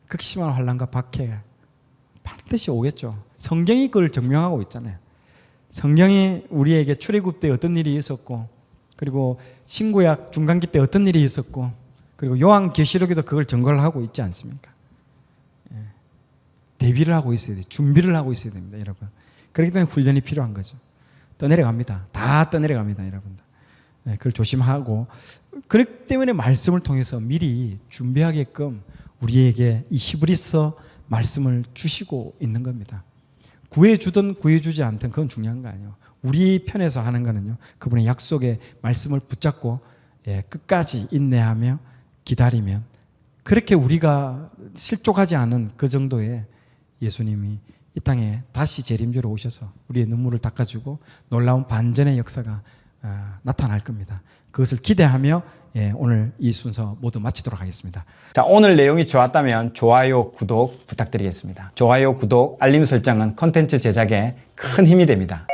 극심한 환난과 박해가 반드시 오겠죠. 성경이 그걸 증명하고 있잖아요. 성경이 우리에게 출애굽 때 어떤 일이 있었고, 그리고 신구약 중간기 때 어떤 일이 있었고, 그리고 요한계시록에도 그걸 증거를 하고 있지 않습니까? 대비를 하고 있어야 돼요. 준비를 하고 있어야 됩니다, 여러분. 그렇기 때문에 훈련이 필요한 거죠. 떠내려갑니다. 다 떠내려갑니다, 여러분들. 그걸 조심하고, 그렇기 때문에 말씀을 통해서 미리 준비하게끔 우리에게 이 히브리서 말씀을 주시고 있는 겁니다. 구해주든 구해주지 않든 그건 중요한 거 아니에요. 우리 편에서 하는 거는요, 그분의 약속의 말씀을 붙잡고 끝까지 인내하며 기다리면, 그렇게 우리가 실족하지 않은 그 정도의 예수님이 이 땅에 다시 재림주로 오셔서 우리의 눈물을 닦아주고 놀라운 반전의 역사가 나타날 겁니다. 그것을 기대하며 오늘 이 순서 모두 마치도록 하겠습니다. 자, 오늘 내용이 좋았다면 좋아요, 구독 부탁드리겠습니다. 좋아요, 구독, 알림 설정은 콘텐츠 제작에 큰 힘이 됩니다.